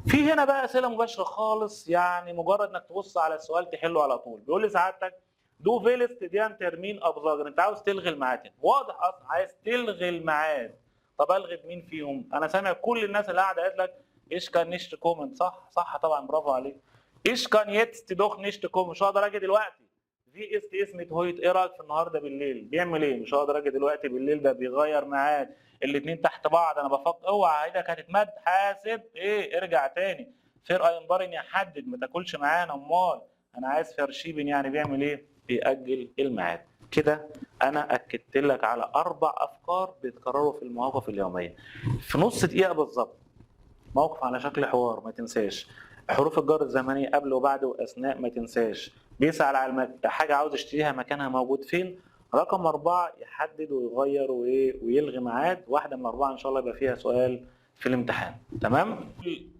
في هنا بقى اسئله مباشره خالص، يعني مجرد انك تبص على السؤال تحله على طول. بيقول لي سعادتك دو فيلست ديان ترمين ابزاجر، انت عاوز تلغي الميعاد، واضح اصلا عايز تلغي الميعاد. طب الغي مين فيهم؟ انا سامع كل الناس اللي قاعده قالت لك ايش كان نشت كومنت. صح طبعا، برافو عليك. ايش كان يتست دوخ نشت كومنت، مش هقدر اجي دلوقتي. في اس تي اسمه هويت، ايه رايك في النهارده بالليل؟ بيعمل ايه؟ مش هقدر اجي دلوقتي بالليل، ده بيغير ميعاد. الاثنين تحت بعض، انا بفكر اوعى ايدك هتتمد، حاسب ايه، ارجع تاني. فير اينبارن يحدد، ما تاكلش معانا. امال انا عايز فرشيبن يعني بيعمل ايه؟ بيأجل الميعاد. كده انا اكدت لك على 4 افكار بيتكرروا في المواقف اليوميه في نص دقيقه بالظبط. موقف على شكل حوار ما تنساش، حروف الجر الزمنيه قبل وبعد واثناء ما تنساش، بيسأل على حاجه عاوز اشتريها مكانها موجود فين. رقم 4 يحدد ويغير ويلغي ميعاد. واحده من 4 ان شاء الله يبقى فيها سؤال في الامتحان. تمام؟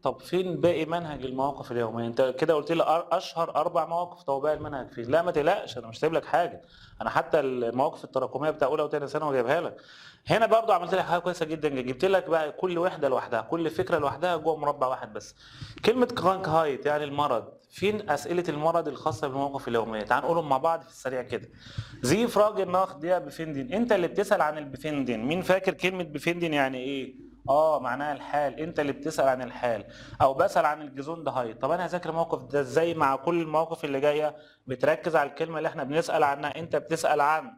طب فين باقي منهج المواقف اليوميه؟ انت كده قلت لي اشهر 4 مواقف، طب باقي المنهج فين؟ لا ما تقلقش، انا مش سايب لك حاجه، انا حتى المواقف التراكميه بتاع اولى وثانيه ثانوي جايبها لك. هنا برضو عملت لك حاجه كويسه جدا، جبت لك بقى كل وحده لوحدها، كل فكره لوحدها جوه مربع واحد بس. كلمه كرانك هايت يعني المرض، فين اسئله المرض الخاصه بالمواقف اليوميه؟ تعال نقولهم مع بعض في السريع كده. زي فراج الناخ دي بفندن، انت اللي بتسال عن البفندن. مين فاكر كلمه بفندن يعني ايه؟ معناها الحال، انت اللي بتسال عن الحال. او بسال عن الجزوند هايت. طب انا هذاكر الموقف ده ازاي مع كل المواقف اللي جايه؟ بتركز على الكلمه اللي احنا بنسال عنها، انت بتسال عن.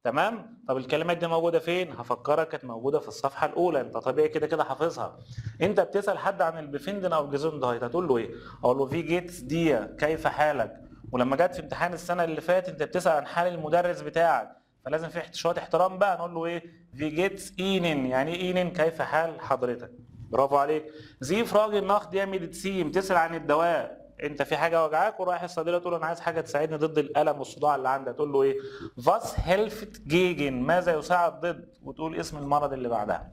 تمام؟ طب الكلمات دي موجوده فين؟ هفكرك، كانت موجوده في الصفحه الاولى، انت طبيعي كده كده حافظها. انت بتسال حد عن البفندن او الجزوند هايت، هتقول له ايه؟ اقول له في جيتس دي كيف حالك. ولما جت في امتحان السنه اللي فاتت انت بتسال عن حال المدرس بتاعك، فلازم في شويه احترام بقى، نقول له ايه؟ في جيتس اينن، يعني ايه اينن؟ كيف حال حضرتك. برافو عليك. زي فراج النخ دي ميديسين، تسال عن الدواء، انت في حاجه وجعاك ورايح الصيدليه تقول له انا عايز حاجه تساعدني ضد الالم والصداع اللي عندك، تقول له ايه؟ فاس هيلفت جيجن، ماذا يساعد ضد، وتقول اسم المرض اللي بعدها.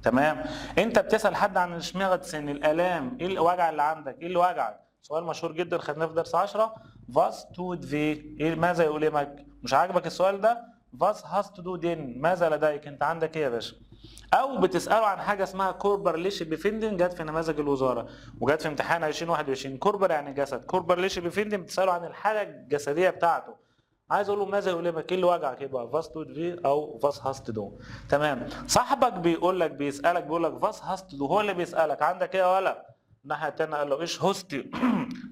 تمام؟ انت بتسال حد عن الشميغتسن، الالام، ايه الوجع اللي عندك؟ ايه اللي وجعك؟ سؤال مشهور جدا خدناه في درس 10. فاس تود في، ايه ماذا يؤلمك؟ مش عاجبك السؤال ده؟ فاس هاست دو دين، ماذا لديك؟ انت عندك ايه يا باشا؟ او بتساله عن حاجه اسمها كوربر ليش بفندن، جت في نماذج الوزاره وجت في امتحان 2021. كوربر يعني جسد، كوربر ليش بفندن بتساله عن الحاله الجسديه بتاعته. عايز اقول له ماذا يؤلمك؟ ايه اللي وجعك؟ يبقى فاس تود في او فاس هاست دو. تمام. صاحبك بيقول لك بيسالك بيقول لك فاس هاست دو، هو اللي بيسالك عندك ايه يا ولا؟ الناحيه الثانيه قال له ايش هوستي؟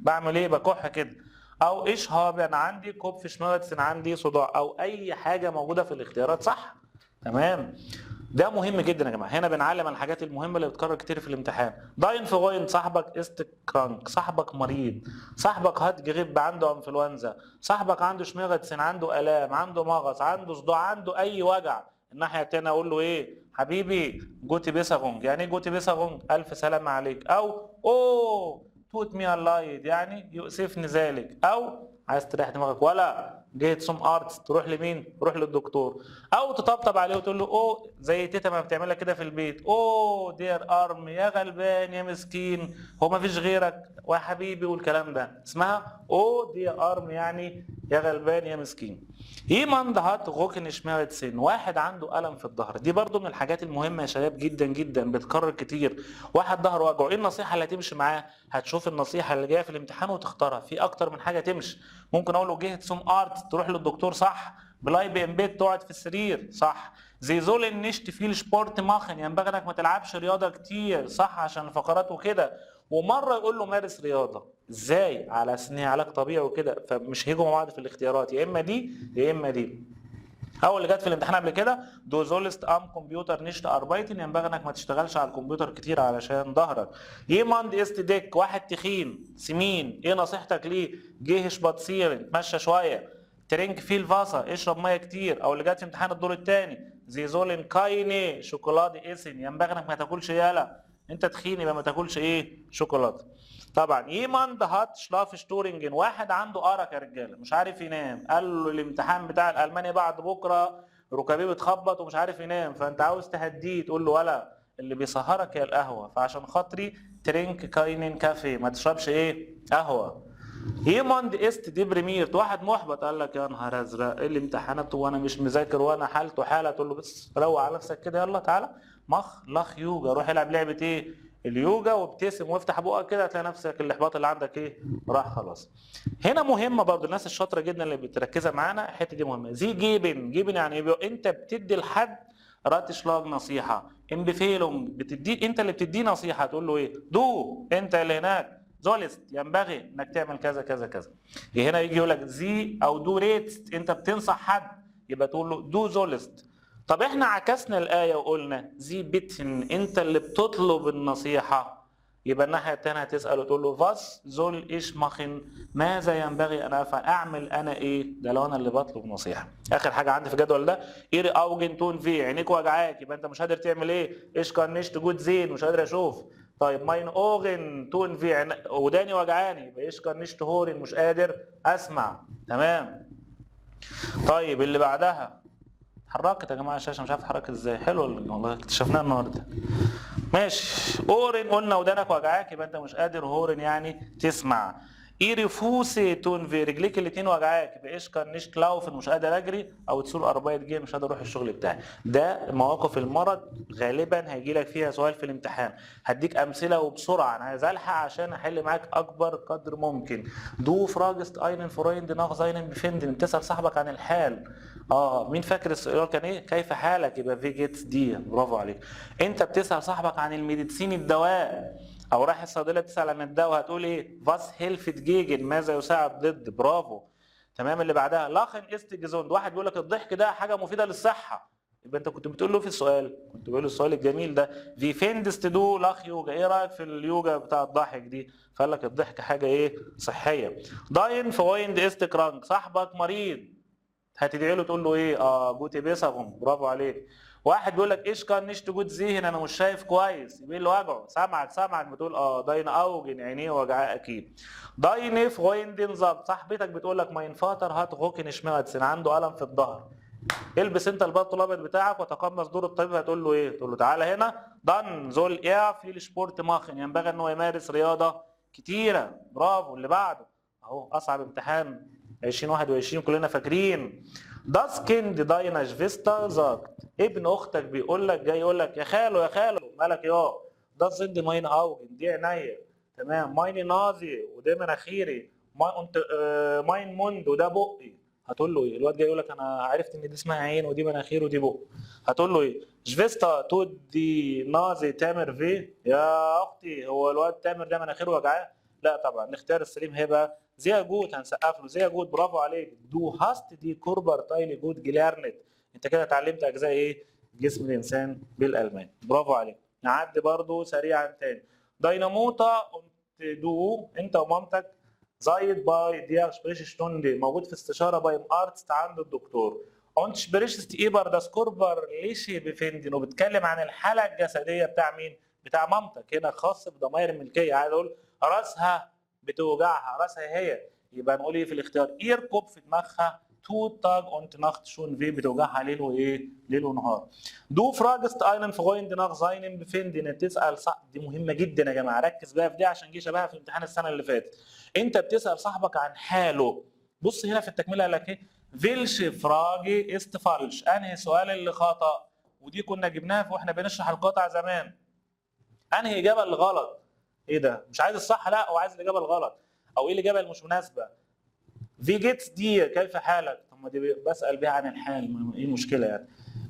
بعمل ايه؟ بكح كده. او ايش هاب، انا عندي كوب شمالتسن، عندي صداع، او اي حاجه موجوده في الاختيارات صح. تمام. ده مهم جدا يا جماعه، هنا بنعلم عن الحاجات المهمه اللي بتكرر كتير في الامتحان. داين في غوين، صاحبك است كرانك، صاحبك مريض، صاحبك هات جريب، عنده انفلونزا، صاحبك عنده شميغتسن، عنده الام، عنده مغص، عنده صداع، عنده اي وجع. الناحيه الثانيه اقول له ايه حبيبي جوتي بيساغونج. يعني ايه جوتي بيساغونج؟ الف سلامه عليك. او اوه توت مي اللايد يعني يؤسفني ذلك. او عايز تريح دماغك ولا جيت سوم ارتس تروح لمين؟ تروح للدكتور. او تطبطب عليه وتقول له اوه زي تيتا ما بتعملها كده في البيت، اوه دير ارم يا غلبان يا مسكين هو ما فيش غيرك ويا حبيبي والكلام ده، اسمها اوه دير ارم يعني يا غلبان يا مسكين. يمند هات غوكن شماوتسين، واحد عنده الم في الظهر. دي برضو من الحاجات المهمه يا شباب جدا جدا، بتكرر كتير. واحد ظهره وجعه، ايه النصيحه اللي هتمشي معاه؟ هتشوف النصيحه اللي جايه في الامتحان وتختارها، في اكتر من حاجه تمشي. ممكن اقول له جهه سوم ارت تروح للدكتور صح، بلاي بي بيت تقعد في السرير صح، زي زول نشت فيه سبورت ماخن ينبغي انك ما تلعبش رياضه كتير صح عشان الفقرات وكده. ومره يقول له مارس رياضه. ازاي؟ على اساس ان هي علاج طبيعي وكده، فمش هيجوا مع بعض في الاختيارات، يا اما دي يا اما دي. اول اللي جت في الامتحان قبل كده دو زولست ام كمبيوتر نشت اربايتن، ينبغي انك ما تشتغلش على الكمبيوتر كتير علشان ظهرك. يماند است ديك، واحد تخين سمين، ايه نصيحتك ليه؟ جيهش بتصير اتمشى شويه. ترينك فيه الفاسا اشرب ميه كتير. او اللي جت في امتحان الدور الثاني زي زولن كايني شوكولاته اسن، ينبغي انك ما تاكلش يالا انت تخين يبقى ما تاكلش ايه شوكولاته. طبعا يماند هات شلاف شتورنجن، واحد عنده ارق يا رجاله مش عارف ينام، قال له الامتحان بتاع الالماني بعد بكره ركابيه بتخبط ومش عارف ينام، فانت عاوز تهديه تقول له ولا اللي بيسهرك هي القهوه، فعشان خاطري ترينك كاينين كافيه، ما تشربش ايه قهوه. يماند است ديبريميرت، واحد محبط قال لك يا نهار ازرق ايه الامتحانات وانا مش مذاكر وانا حالته حاله، تقول له بس روق على نفسك كده يلا تعالى مخ لخ يوجا، روح العب لعبه ايه اليوجا وابتسم وافتح بقك كده هتلاقي نفسك الاحباط اللي عندك ايه راح خلاص. هنا مهمه برضو الناس الشاطره جدا اللي بتركزها معانا الحته دي مهمه. زي جيبن، جيبن يعني ايه؟ انت بتدي لحد راتشلاج نصيحه، امبفيلونج بتدي، انت اللي بتديه نصيحه تقول له ايه دو انت اللي هناك زولست ينبغي انك تعمل كذا كذا كذا. هنا يجي يقول لك زي او دو ريتست، انت بتنصح حد يبقى تقول له دو زولست. طب احنا عكسنا الايه وقلنا زي بيتن، انت اللي بتطلب النصيحه، يبقى الناحيه الثانيه هتسال وتقول له فاس زول ايش ماخن، ماذا ينبغي ان افعل، اعمل انا ايه؟ ده لو انا اللي بطلب نصيحه. اخر حاجه عندي في الجدول ده ايري اوجن تون في، عينيك وجعاك يبقى انت مش قادر تعمل ايه؟ ايش كان نشت جود زين مش قادر اشوف. طيب ماين اوغن تون في، وداني وجعاني يبقى ايش كان نشت هورن مش قادر اسمع. تمام. طيب اللي بعدها اتحركت يا جماعه الشاشه مش عارف اتحركت ازاي، حلو والله اكتشفناها النهارده. ماشي اورن قلنا ودانك وجعاك يبقى انت مش قادر هورن يعني تسمع. ايري فوسي تون في، رجليك الاثنين وجعاك يبقى ايش كان نيش كلاوفن مش قادر اجري، او تسور اربايت جي مش قادر اروح الشغل بتاعي. ده مواقف المرض غالبا هيجي لك فيها سؤال في الامتحان، هديك امثله وبسرعه انا عايز الحق عشان احل معاك اكبر قدر ممكن. دو فراجست اينن فرويند ناخ زاينن بفندن، تسال صاحبك عن الحال. مين فاكر السؤال كان ايه؟ كيف حالك؟ يبقى في جيتس دي، برافو عليك. انت بتسال صاحبك عن الميديسين الدواء، او رايح الصيدليه بتسال عن الدواء هتقول ايه؟ فاس هيلفت جيجن، ماذا يساعد ضد، برافو. تمام. اللي بعدها لاخن است جيزوند، واحد بيقول لك الضحك ده حاجه مفيده للصحه، يبقى انت كنت بتقول له في السؤال، كنت بقول له السؤال الجميل ده في فيندست دو لاخ يوجا، ايه رايك في اليوجا بتاع الضحك دي؟ فقال لك الضحك حاجه ايه صحيه. داين فويند است كرانك، صاحبك مريض هتدعي له تقول له ايه؟ جوتي بيسغم، برافو عليك. واحد بيقول لك ايش كان نشت جود ذهن انا مش شايف كويس، يبقى اللي وجعه سامعك بتقول داين اوجن، عينيه وجعاه اكيد. داين فويندن زاب، صاحبتك بتقول لك ماين فاتر هات غوكن شماتسن، عنده الم في الظهر. البس انت البط الابيض بتاعك وتقمص دور الطبيب، هتقول له ايه؟ تقول له تعالى هنا دان زول ايه في السبورت ماخن، ينبغي ان هو يمارس رياضه كتيره، برافو. اللي بعده اهو اصعب امتحان 2021 كلنا فاكرين. داس كيند دايناش فيستا زاكت، ابن اختك بيقول لك جاي يقول لك يا خالو يا خالو مالك يا داس زند ماين اوجن، دي عينيا تمام، ماين نازي وده مناخيري، ما انت ماين موند وده بقي، هتقول له ايه؟ الواد جاي يقول لك انا عرفت ان دي اسمها عين ودي مناخير ودي بق، هتقول له ايه؟ جفيستا تودي نازي تامر في، يا اختي هو الواد تامر ده مناخيره وجعاه؟ لا طبعا، الاختيار السليم هيبقى زي جود، هنسقف له زي جود، برافو عليك. دو هاست دي كوربر تايلي جود جلارنت، انت كده اتعلمت اجزاء ايه؟ جسم الانسان بالالماني، برافو عليك. نعدي برضو سريعا تاني. دايناموتا دو انت ومامتك زايد باي ديار سبريش شتوندي، موجود في استشاره باي ام ارتست عند الدكتور. und sprichst über das körperliche Befinden وبتكلم عن الحالة الجسدية بتاع مين؟ بتاع مامتك. هنا خاص بضمائر الملكية. عايز اقول راسها بتوجعها، راسها هي، يبقى نقول ايه في الاختيار؟ ايركوب في دماغها تو تاج اونت ناخت شون في بتوجعها ليل وايه؟ ليل ونهار. دو فراجست اينن فرويند ناخ زاينن بفندن بتسال صح، دي مهمه جدا يا جماعه، ركز بقى في دي عشان جه شبهها في امتحان السنه اللي فاتت. انت بتسال صاحبك عن حاله. بص هنا في التكمله قال لك ايه؟ فيلش فراجي است فالش، انهي سؤال اللي خطا؟ ودي كنا جبناها واحنا بنشرح القطع زمان. انهي اجابه اللي غلط؟ ايه ده؟ مش عايز الصح، لا هو عايز الاجابه الغلط، او ايه الاجابه اللي مش مناسبه. في جيتس دي كيف حالك؟ طب ما دي بسال بيها عن الحال، ايه المشكله يعني؟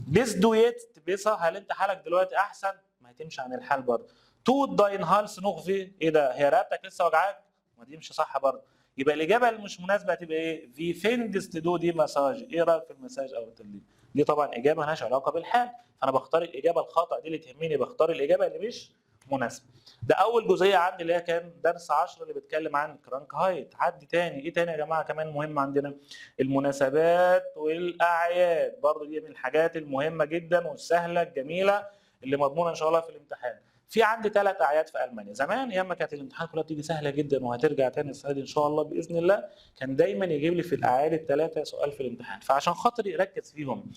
بيس دويت بيسا، هل انت حالك دلوقتي احسن؟ ما هتمشي عن الحال برضه. تو داين هالس نوغ في، ايه ده؟ هي رقبتك لسه وجعاك؟ ما دي مش صح برضه. يبقى الاجابه اللي مش مناسبه هتبقى ايه؟ في فيندس تدو دي مساج، ايه رايك في المساج او التدليل؟ دي طبعا اجابه مالهاش علاقه بالحال، فانا بختار الاجابه الخطا دي اللي تهمني، بختار الاجابه اللي مش مناسبه. ده اول جزئيه عندي اللي هي كان درس 10 اللي بيتكلم عن كرانك هايت. عدي تاني، ايه تاني يا جماعه كمان مهم عندنا؟ المناسبات والاعياد، برضو دي من الحاجات المهمه جدا والسهله الجميله اللي مضمونه ان شاء الله في الامتحان. في عندي 3 اعياد في المانيا. زمان ايام ما كانت الامتحان كلها بتيجي سهله جدا وهترجع تاني السنه دي ان شاء الله باذن الله، كان دايما يجيب لي في الاعياد ال3 سؤال في الامتحان، فعشان خاطري ركز فيهم.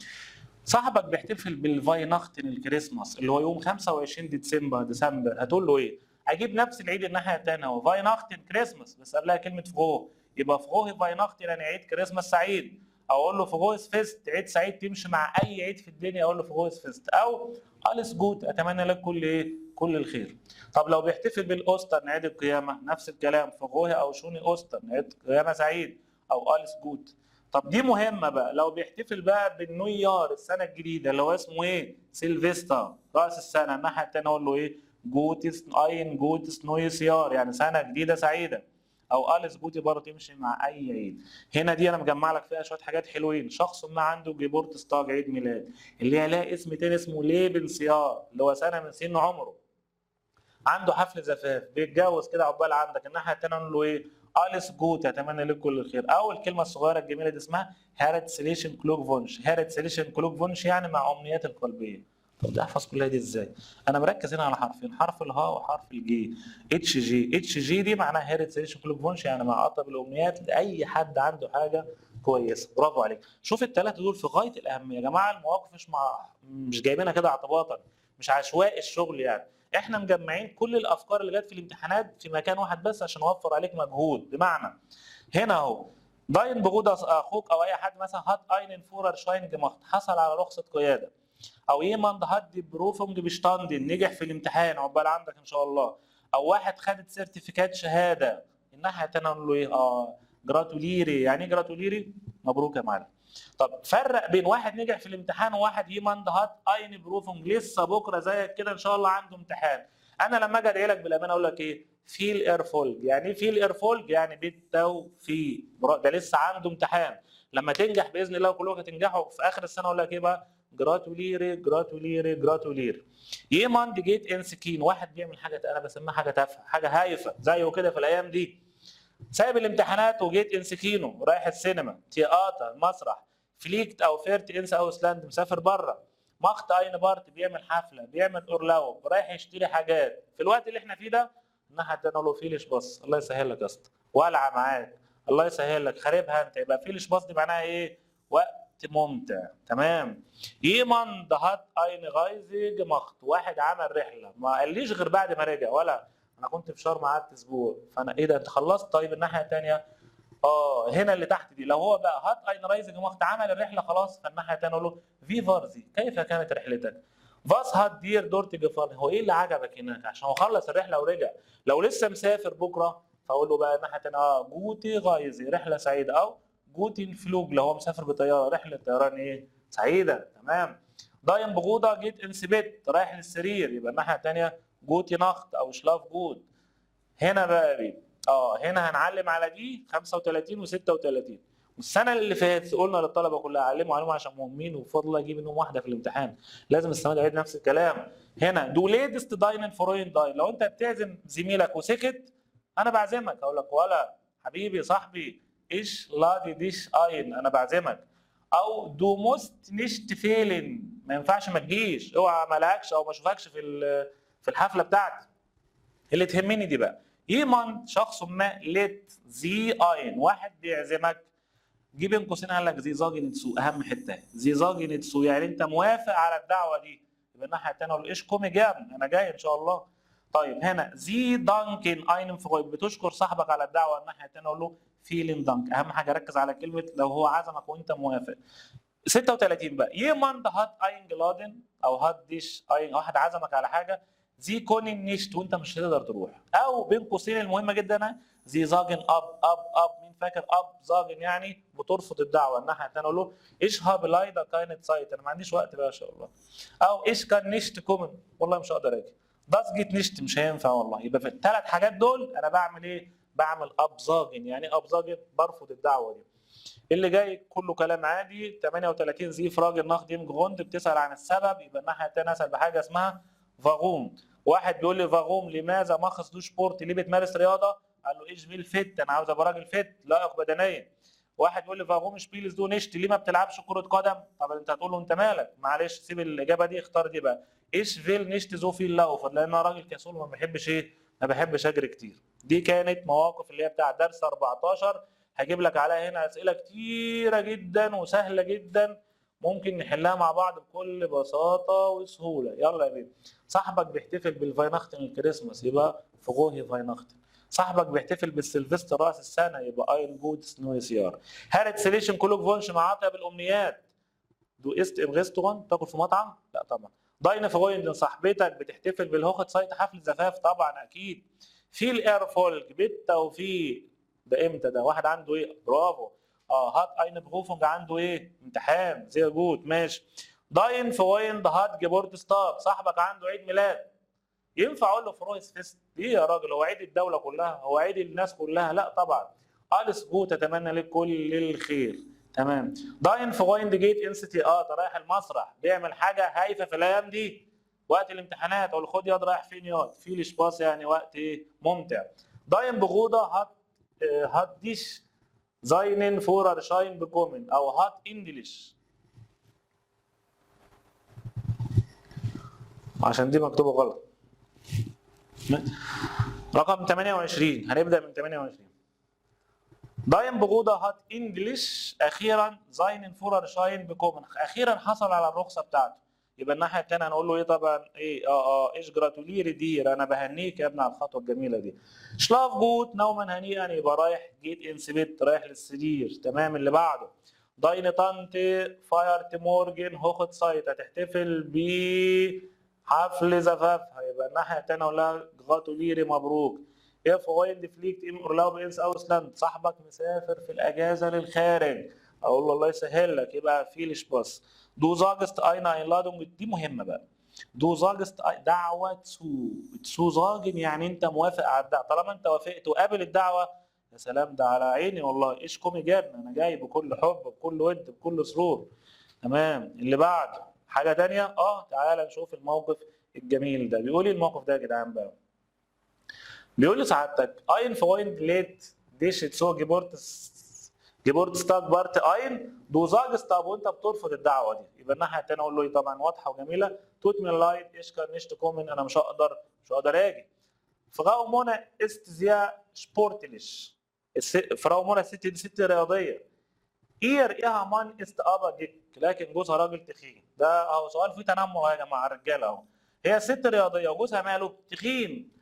صاحبك بيحتفل بالفايناختن الكريسماس اللي هو يوم 25 ديسمبر، هتقول له ايه؟ اجيب نفس العيد الناحيه الثانيه، هو فايناختن كريسماس بس قبلها كلمه فغوه، يبقى فغوه فايناختن يعني عيد كريسماس سعيد، او اقول له فغوهس فيست عيد سعيد، تمشي مع اي عيد في الدنيا اقول له فغوهس فيست، او اليس جوت اتمنى لك كل ايه؟ كل الخير. طب لو بيحتفل بالاوستر عيد القيامه، نفس الكلام، فغوه او شوني اوستر عيد قيامه سعيد، او اليس جوت. طب دي مهمه بقى، لو بيحتفل بقى بالنيو يار السنه الجديده اللي هو اسمه ايه؟ سيلفستر راس السنه، الناحيه الثانيه اقول له ايه؟ جوتس اين جوتس نويس يار يعني سنه جديده سعيده، او اليس جوتي برضه تمشي مع اي عيد. هنا دي انا مجمع لك فيها شويه حاجات حلوين. شخص ما عنده جيبورت ستاج عيد ميلاد، اللي هي لها اسم تاني اسمه ليبن سيار اللي هو سنه من سن عمره. عنده حفل زفاف، بيتجوز كده عقبال عندك، الناحيه الثانيه نقول له ايه؟ اليس جوت اتمنى لك كل الخير. او الكلمه الصغيره الجميله دي اسمها هارت سيليشن كلوك فونش، هارت سيليشن كلوك فونش يعني مع امنيات القلبيه. طب ده احفظ كلها دي ازاي؟ انا مركز هنا على حرفين، حرف الهاء وحرف الجي. اتش جي، اتش جي دي معناها هارت سيليشن كلوك فونش يعني مع اطيب الامنيات لاي حد عنده حاجه كويسه. برافو عليك. شوف الثلاثه دول في غايه الاهميه يا جماعه، المواقف مش جايبينها كده اعتباطا، مش عشوائي الشغل يعني. احنا مجمعين كل الافكار اللي جت في الامتحانات في مكان واحد بس عشان نوفر عليك مجهود. بمعنى هنا اهو داين بجود اخوك او اي حد مثلا هات اينن فورر شاين جماخت حصل على رخصه قياده، او يمند هات دي بروفنج بشتاندن نجح في الامتحان عقبال عندك ان شاء الله، او واحد خدت سيرتيفيكات شهاده، الناحيه الثانيه نقول له ايه؟ جراتوليري. يعني ايه جراتوليري؟ مبروك يا معلم. طب فرق بين واحد نجح في الامتحان وواحد يمند هات اين بروفنج لسه بكره زيك كده ان شاء الله عنده امتحان. انا لما اجي ادعي لك بالامانه اقول لك ايه؟ فيل ايرفولج. يعني ايه فيل ايرفولج؟ يعني بالتوفيق، ده لسه عنده امتحان. لما تنجح باذن الله وكلكم هتنجحوا في اخر السنه اقول لك ايه بقى؟ جراتوليري جراتوليري جراتوليري. يمند جيت ان سكين، واحد بيعمل حاجه انا بسميها حاجه تافهه، حاجه هايفه زيه كده في الايام دي، سايب الامتحانات وجيت انسكينو رايح السينما تياتر مسرح فليكت او فيرت انس او سلاند مسافر بره مخت اين بارت بيعمل حفله بيعمل اورلاو رايح يشتري حاجات في الوقت اللي احنا فيه ده، الناحيه الثانيه له فيلش باص الله يسهل لك يا اسطى والعه معاك الله يسهل لك خاربها انت. يبقى فيلش باص دي معناها ايه؟ وقت ممتع. تمام. يمن دهات اين غايزي مخت، واحد عمل رحله ما قاليش غير بعد ما رجع، ولا انا كنت في شرم قعدت اسبوع، فانا ايه ده انت خلصت؟ طيب الناحيه الثانيه هنا اللي تحت دي لو هو بقى هات اين رايزنج مخت عمل الرحله خلاص، فالناحيه الثانيه اقول له في فارزي كيف كانت رحلتك؟ فاس هات دير دورت جفارن، هو ايه اللي عجبك هناك؟ عشان هو خلص الرحله ورجع. لو لسه مسافر بكره فاقول له بقى الناحيه الثانيه جوتي غايزي رحله سعيده، او جوتي الفلوج لو هو مسافر بطياره رحله طيران ايه؟ سعيده. تمام. دايم بغوضه جيت انسبت رايح للسرير، يبقى الناحيه الثانيه جوتي نخت او شلاف جود. هنا بقى هنا هنعلم على دي 35 و36. والسنه اللي فاتت قلنا للطلبه كلها علموا عليهم عشان مهمين وبفضل الله اجيب منهم واحده في الامتحان، لازم السنه دي اعيد نفس الكلام. هنا دو ليدست داينن فروين داين، لو انت بتعزم زميلك وسكت انا بعزمك اقول لك ولا حبيبي صاحبي ايش لا دي ديش اين انا بعزمك. او دو موست نيشت فيلن، ما ينفعش ما تجيش، اوعى ما الاقيكش او ما اشوفكش في الحفله بتاعتي. اللي تهمني دي بقى، يمن شخص ما ليت زي اين، واحد بيعزمك، جه بين قوسين قال لك زي زاجي نتسو، اهم حته زي زاجي نتسو، يعني انت موافق على الدعوه دي. يبقى الناحيه الثانيه اقول ايش كومي جام، انا جاي ان شاء الله. طيب هنا زي دانكن اينم فرويد، بتشكر صاحبك على الدعوه، الناحيه الثانيه اقول له فيلين دانك، اهم حاجه ركز على كلمه لو هو عزمك وانت موافق. 36 بقى، يمن هات اين جلادن او هات ديش اين، واحد عزمك على حاجه زي كونين نيشت وانت مش هتقدر تروح، او بين قوسين المهمه جدا زي زاجن اب، مين فاكر اب زاجن يعني بترفض الدعوه، الناحيه الثانيه اقول له ايش هاب لايدا كاينت سايت، انا ما عنديش وقت بقى ان شاء الله. او ايش كان نيشت كومن، والله مش هقدر اجي. داس جيت نيشت مش هينفع والله. يبقى في الثلاث حاجات دول انا بعمل ايه؟ بعمل اب زاجن، يعني اب زاجن برفض الدعوه دي. اللي جاي كله كلام عادي. 38 زي فراج النقد يم جروند، بتسال عن السبب، يبقى الناحيه الثانيه اسال بحاجه اسمها فاغوم. واحد بيقول لي فاغوم لماذا ما خصدوش سبورت، ليه بتمارس رياضه؟ قال له ايش فيل فيت، انا عاوز ابقى راجل فيت لائق بدنيا. واحد يقول لي فاغوم شبيلز دو نيشت، ليه ما بتلعبش كره قدم؟ طب انت هتقول له انت مالك، معلش سيب الاجابه دي، اختار دي بقى، ايش فيل نيشت زو فيل لاوف، لان انا راجل كسول ما بحبش ايه؟ ما بحبش اجري كتير. دي كانت مواقف اللي هي بتاع درس 14. هجيب لك عليها هنا اسئله كتيره جدا وسهله جدا، ممكن نحلها مع بعض بكل بساطه وسهوله. يلا يا بيبي. صاحبك بيحتفل بالفاينختن الكريسماس، يبقى فغوهي فاينختن. صاحبك بيحتفل بالسلفستر راس السنه، يبقى اين جود سنويس يار. هارت سيليشن كلوك فونش، مع اطيب الامنيات. دو است ام ريستوران، تاكل في مطعم؟ لا طبعا. داين فرويند، صاحبتك بتحتفل بالهوخت سايت حفل زفاف؟ طبعا اكيد. في الاير فولك بالتوفيق، ده امتى ده؟ واحد عنده ايه؟ برافو. هات اين بروفنج عنده ايه؟ امتحان زي جود، ماشي. داين فرويند هات جيبورت ستاب، صاحبك عنده عيد ميلاد، ينفع اقول له فرويس فيست؟ ليه يا راجل، هو عيد الدوله كلها؟ هو عيد الناس كلها؟ لا طبعا. اليس جود، اتمنى لك كل الخير. تمام. داين فرويند جيت انستي، رايح المسرح، بيعمل حاجه هايفه في الايام دي وقت الامتحانات، اقول له خد ياض رايح فين ياض؟ في باص، يعني وقت ايه؟ ممتع. داين بغوضه هات ديش زاينن فورر شاين بكومن، او هات انجلش، عشان دي مكتوبه غلط. رقم 28 هنبدا من 28. داين بغوضه هات انجلش، اخيرا زاينن فورر شاين بكومن، اخيرا حصل على الرخصه بتاعته. يبقى الناحيه الثانيه هنقول له ايه طبعا؟ ايه ايش جراتوليري دير، انا بهنيك يا ابني على الخطوه الجميله دي. شلاف جوت نوما هنيئا، يبقى رايح جيت انسبت، رايح للسرير. تمام. اللي بعده داين طنط فايرت مورجن هوخت سايت، هتحتفل ب حفل زفافها، يبقى الناحيه الثانيه اقول لها جراتوليري مبروك. يا فويند فليكت ام اورلاوب انس اوسلاند، صاحبك مسافر في الاجازه للخارج، اقول له الله يسهل لك، يبقى فيلش باص. دو زاجست اينا اينلادونج، دي مهمه بقى. دو زاجست دعوه تسو زاجن، يعني انت موافق على الدعوه، طالما انت وافقت وقابل الدعوه يا سلام، ده على عيني والله، ايش كومي جابنا، انا جاي بكل حب بكل ود بكل سرور. تمام. اللي بعده حاجه ثانيه، تعالى نشوف الموقف الجميل ده. بيقول ايه الموقف ده يا جدعان بقى؟ بيقول لسعادتك اين فويند ليت ديش تسو جيبورت ستاك بارت اين دو زاجستاب، وانت بترفض الدعوه دي، يبقى الناحيه الثانيه اقول له ايه؟ طبعا واضحه وجميله. توت من لايت ايش كان نيشت كومن، انا مش هقدر اجي. فراو منى است زيا سبورتلش، فراو منى ست رياضيه. ايها مان است ابا ديك، لكن جوزها راجل تخين. ده اهو سؤال فيه تنمر يا جماعه، الرجاله اهو. هي ست رياضيه وجوزها ماله؟ تخين.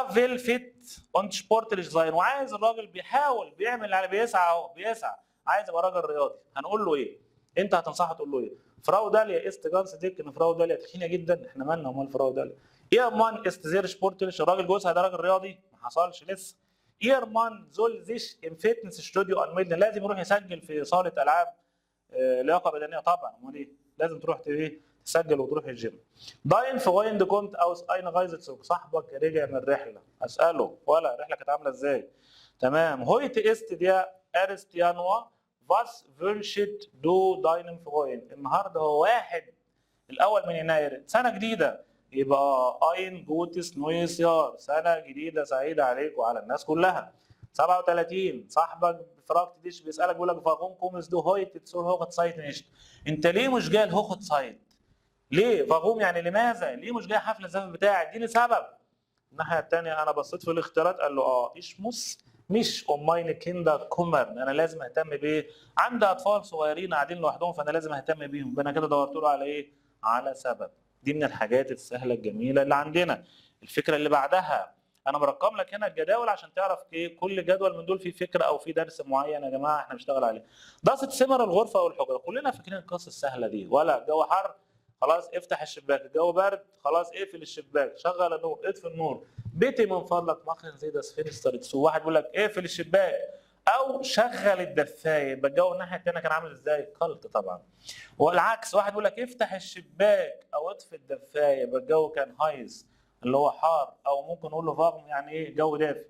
فيل فيت اونت سبورتلش زاين، وعايز الراجل بيحاول بيعمل يعني بيسعى اهو، بيسعى عايز يبقى راجل رياضي. هنقول له ايه؟ انت هتنصحه تقول له ايه؟ فراو داليا است جانس ديك، ان فراو داليا تخينه جدا، احنا مالنا ومال فراو داليا. يا مان است زير سبورتلش، الراجل جوزها ده راجل رياضي؟ ما حصلش لسه. يرمان زول زيش ام فيتنس ستوديو ان ميدن، لازم يروح يسجل في صاله العاب لياقه بدنيه طبعا، امال ايه؟ لازم تروح تسجل وتروح الجيم. داين فويند كومت اوس اين غايزت سوق، صاحبك رجع من الرحله، اساله ولا الرحله كانت عامله ازاي؟ تمام. هويت است ديا ارستيانوا فاس فيرشيت دو داينم فويند، النهارده هو 1 الاول من يناير، سنه جديده، يبقى اين جوتس نويس يار، سنه جديده سعيده عليك وعلى الناس كلها. 37 صاحبك فراغ تديش بيسالك بيقول لك فاغون كومس دو هويت تسول هوخت سايت نيشت. انت ليه مش جاي الهوخت سايت؟ ليه؟ فاغوم يعني لماذا؟ ليه مش جاي حفل الزفاف بتاعي؟ اديني سبب. الناحيه الثانيه انا بصيت في الاختيارات قال له ايش مش ماين كيندا كومر، انا لازم اهتم بايه؟ عندي اطفال صغيرين قاعدين لوحدهم فانا لازم اهتم بيهم، يبقى انا كده دورت له على ايه؟ على سبب. دي من الحاجات السهله الجميله اللي عندنا. الفكره اللي بعدها انا مرقم لك هنا الجداول عشان تعرف ايه كل جدول من دول فيه فكره او فيه درس معين يا جماعه احنا بنشتغل عليه. دراسه ثمر الغرفه والحجره، كلنا فاكرين القصه السهله دي، ولا الجو حر خلاص افتح الشباك، الجو برد خلاص اقفل الشباك، شغل النور، اطفي النور، بيتي من فضلك ماخن زي ده فينستر تسو. واحد بيقول لك اقفل الشباك او شغل الدفايه، يبقى الجو الناحيه الثانيه كان عامل ازاي؟ قلط طبعا. والعكس واحد بيقول لك افتح الشباك او اطفي الدفايه، يبقى الجو كان هايز اللي هو حار، او ممكن نقول له فاغم يعني ايه؟ جو دافي.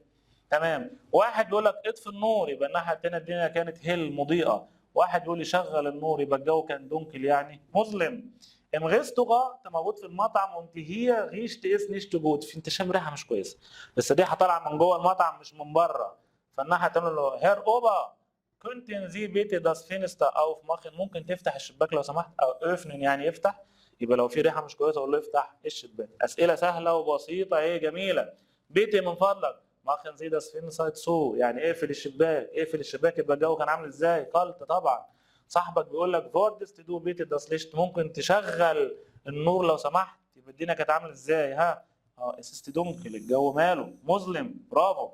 تمام. واحد بيقول لك اطفي النور، يبقى الناحيه الثانيه الدنيا كانت هيل مضيئه. واحد يقول لي شغل النور، يبقى الجو كان دونكل يعني مظلم. ام غيست غا موجود في المطعم وانت هي غيشت اس نيشت جود، في انت شام ريحه مش كويسه، بس دي طالعه من جوه المطعم مش من بره. فالناحيه تعمل له هير اوبا كنت زي بيتي داس فينستا او في مخن ممكن تفتح الشباك لو سمحت، او اوفنن يعني يفتح، يبقى لو في ريحه مش كويسه اقول له افتح الشباك. اسئله سهله وبسيطه ايه جميله. بيتي من فضلك ماخن زي داس فينسايت سو يعني اقفل الشباك، اقفل الشباك، يبقى الجو كان عامل ازاي؟ قلط طبعا. صاحبك بيقول لك فوردس تدو بيتي داس ليشت ممكن تشغل النور لو سمحت، يبقى الدنيا كانت عامله ازاي؟ ها اسست دونكل الجو ماله؟ مظلم. برافو.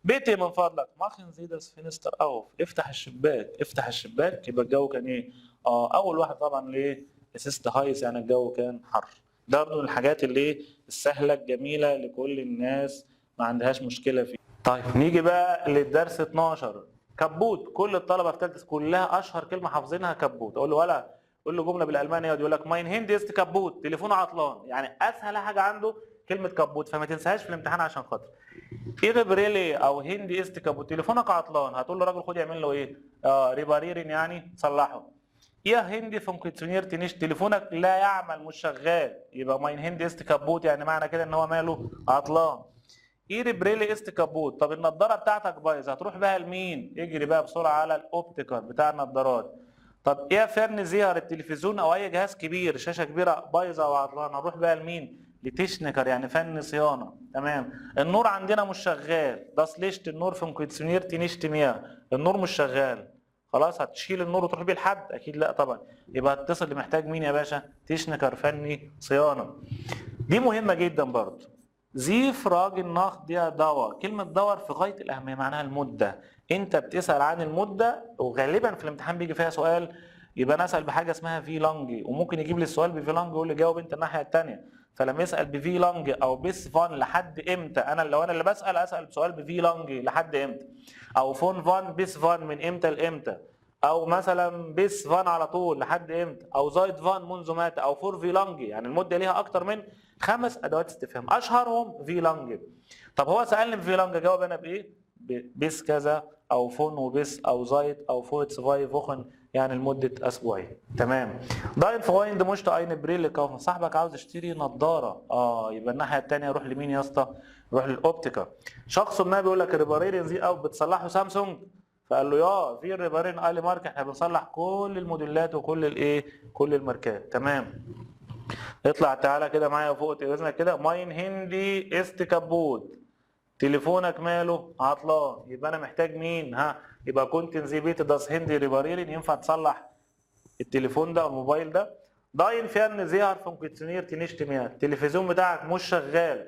بيتي من فضلك ماخن زي داس فينستر اوف افتح الشباك، افتح الشباك، يبقى الجو كان ايه؟ اول واحد طبعا ليه؟ اسست هايس يعني الجو كان حر. ده برضه من الحاجات اللي السهله الجميله لكل الناس ما عندهاش مشكله فيه. طيب نيجي بقى للدرس 12 كبوت. كل الطلبه في ثالثه كلها اشهر كلمه حافظينها كبوت. اقول له ولا قول له جمله بالالماني يقعد يقول لك ماين هيند است كبوت، تليفونه عطلان، يعني اسهل حاجه عنده كلمه كبوت، فما تنساهاش في الامتحان عشان خاطر ايه بريلي او هندي است كبوت، تليفونك عطلان، هتقول له راجل خد يعمل له ايه؟ ريباريرين يعني صلحه. يا هندي فونكسيونير تنيش، تليفونك لا يعمل مش شغال، يبقى ماين هندي است كبوت يعني معنى كده ان هو ماله؟ عطلان. ايه بريلي است كبوت. طب النضاره بتاعتك بايظه هتروح بها لمين؟ اجري بقى بسرعه على الاوبتيكال بتاع النضارات. طب ايه فرن زيار التلفزيون او اي جهاز كبير شاشه كبيره بايظه او عطلانه هنروح بقى لمين؟ لتشنكر يعني فن صيانه. تمام. النور عندنا مش شغال، das Licht النور funktioniert nicht mehr، النور مش شغال. خلاص هتشيل النور وتروح بيه لحد؟ اكيد لا طبعا، يبقى هتتصل اللي محتاج مين يا باشا؟ تشنكر فني صيانه. دي مهمه جدا برضه. زيف راجل ناخد دي دور، كلمه دور في غايه الاهميه معناها المده. انت بتسال عن المده وغالبا في الامتحان بيجي فيها سؤال، يبقى انا اسال بحاجه اسمها في لونج، وممكن يجيب لي السؤال بفي لونج ويقول لي جاوب انت الناحيه الثانيه. فلما يسال بفي لونج او بيس فان لحد امتى، انا لو انا اللي بسال اسال سؤال بفي لونج لحد امتى، او فون فان بيس فان من امتى لامتى، او مثلا بيس فان على طول لحد امتى، او زايد فان منذ متى، او فور في لونج يعني المده ليها اكتر من 5 ادوات استفهام اشهرهم في لونج. طب هو سالني بفي لونج اجاوب انا بايه؟ بيس كذا او فون وبيس او زايد او فويتس فاي فوخن يعني لمده اسبوعين. تمام. داين فويند مشت اين بريل كوف، صاحبك عاوز يشتري نظاره، يبقى الناحيه الثانيه روح لمين يا اسطى؟ روح للاوبتيكا. شخص ما بيقول لك ريباريرين زي او بتصلحوا سامسونج، فقال له يا في ريبارين قال لي مارك احنا بنصلح كل الموديلات وكل الايه؟ كل الماركات. تمام. اطلع تعالى كده معايا فوق اذنك كده، ماين هندي است كبوت، تليفونك ماله؟ عطلان، يبقى انا محتاج مين؟ يبقى كنت زي بيت داس هندي ريباريرين ينفع تصلح التليفون ده او الموبايل ده. داين فيرن زيهر فونكسيونير تنشت مياه، التلفزيون بتاعك مش شغال،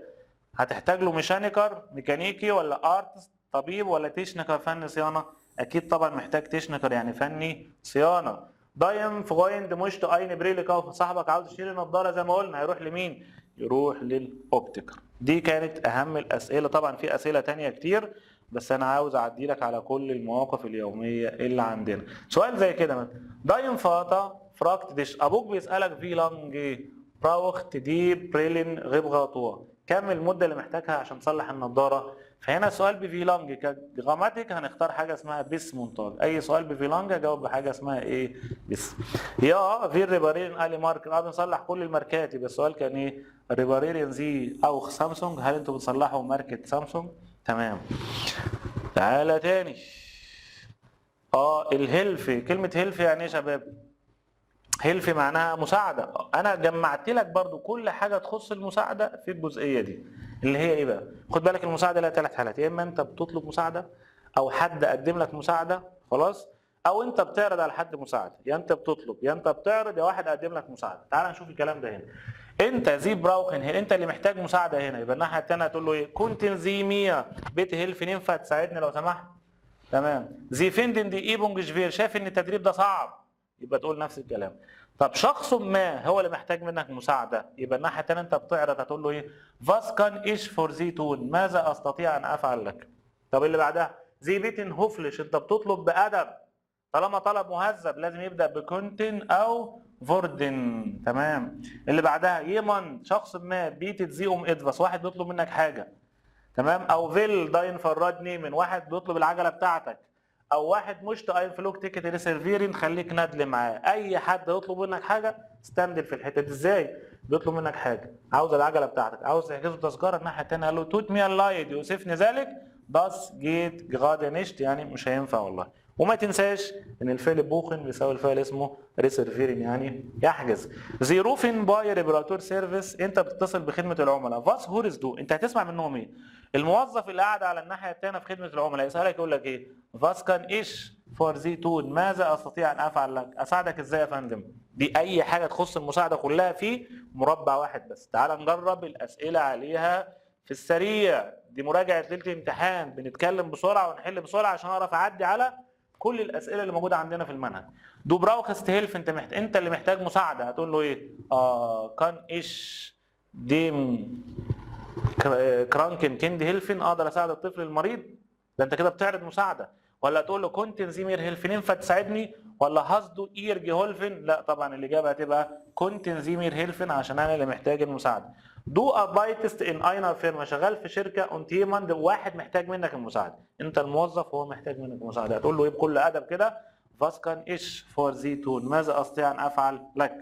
هتحتاج له ميكانيكر ميكانيكي ولا ارتست طبيب ولا تشنكر فني صيانه؟ اكيد طبعا محتاج تشنكر يعني فني صيانه. دايم فغويند مشت اين بريل كوف، صاحبك عاوز يشتري نظاره زي ما قلنا هيروح لمين؟ يروح للاوبتيكر. دي كانت اهم الاسئله، طبعا في اسئله تانية كتير بس انا عاوز اعدي لك على كل المواقف اليوميه اللي عندنا. سؤال زي كده مثلا دايم فاتا فراكت ديش، ابوك بيسالك في لانج براوخت دي بريلين غيب غاطوه، كم المده اللي محتاجها عشان تصلح النظاره؟ فهنا السؤال بفي لانج كجراماتيك هنختار حاجه اسمها بس مونتاج، اي سؤال بفي لانج اجاوب بحاجه اسمها ايه؟ بس. يا في ريباريرين قال لي مارك بنصلح كل الماركات، يبقى السؤال كان ايه؟ ريباريرين زي او سامسونج، هل انتوا بتصلحوا ماركه سامسونج؟ تمام. تعالى تاني. الهيلف، كلمة هيلف يعني ايه يا شباب؟ هيلف معناها مساعدة. انا جمعت لك برضو كل حاجة تخص المساعدة في الجزئية دي، اللي هي ايه بقى؟ خد بالك المساعدة لها 3 حالات، يا اما انت بتطلب مساعدة او حد قدم لك مساعدة، خلاص، او انت بتعرض على حد مساعدة. يا انت بتطلب يا انت بتعرض يا واحد قدم لك مساعدة. تعال نشوف الكلام ده هنا. انت زي براوخن هنا، انت اللي محتاج مساعدة هنا، يبقى الناحية التانية هتقول له ايه؟ كنتن زي مية بيت هيلف، ينفع تساعدني لو سمحت؟ تمام. زي فيندن دي ايبونج شفير، شايف ان التدريب ده صعب، يبقى تقول نفس الكلام. طب شخص ما هو اللي محتاج منك مساعده، يبقى الناحيه الثانيه انت بتعرض هتقول له ايه؟ فاس كان ايش فور زي تون، ماذا استطيع ان افعل لك؟ طب اللي بعدها زي بيتن هوفلش، انت بتطلب بادب، طالما طلب مهذب لازم يبدا بكونتن او فوردن. تمام. اللي بعدها يمن، شخص ما بيتت زي ادفاس، واحد بيطلب منك حاجه، تمام. او فيل داين فراد نيمن، واحد بيطلب العجله بتاعتك، او واحد مشت اين فلوك تيكت ريسيرفيرين، خليك نادل معاه. اي حد يطلب منك حاجه استندل في الحته دي. ازاي بيطلب منك حاجه؟ عاوز العجله بتاعتك، عاوز تحجزه تذكره، الناحيه الثانيه قال له توت مي اللايد يوسفني ذلك، داس جيت جراد نشت، يعني مش هينفع والله. وما تنساش ان الفعل بوخن بيساوي الفعل اسمه ريسيرفيرين، يعني يحجز. زي روفن باي ريبراتور سيرفيس، انت بتتصل بخدمه العملاء. فاس هورز دو، انت هتسمع منهم ايه؟ الموظف اللي قاعد على الناحيه الثانيه في خدمه العملاء يسالك يقول لك ايه؟ فاس كان ايش فور زي تون، ماذا استطيع ان افعل لك؟ اساعدك ازاي يا فندم؟ دي اي حاجه تخص المساعده كلها في مربع واحد بس. تعال نجرب الاسئله عليها في السريع. دي مراجعه ليله الامتحان، بنتكلم بسرعه ونحل بسرعه عشان اعرف اعدي على كل الاسئله اللي موجوده عندنا في المنهج. دو براوخست هيلف، انت اللي محتاج مساعده، هتقول له ايه؟ كان ايش ديم كرانكن كيند هيلفن، اقدر اساعد الطفل المريض. ده انت كده بتعرض مساعده. ولا تقول له كنتن زيمير هيلفن، ينفع تساعدني؟ ولا هازدو اير جهولفن؟ لا طبعا الاجابه هتبقى كنتن زيمير هيلفن، عشان انا اللي محتاج المساعده. دو ابايتست ان اينر فيرما، شغال في شركه اونت ييماند، واحد محتاج منك المساعده، انت الموظف وهو محتاج منك المساعده، هتقول له ايه بكل ادب كده؟ فاس كان ايش فور زي تون، ماذا استطيع ان افعل لك؟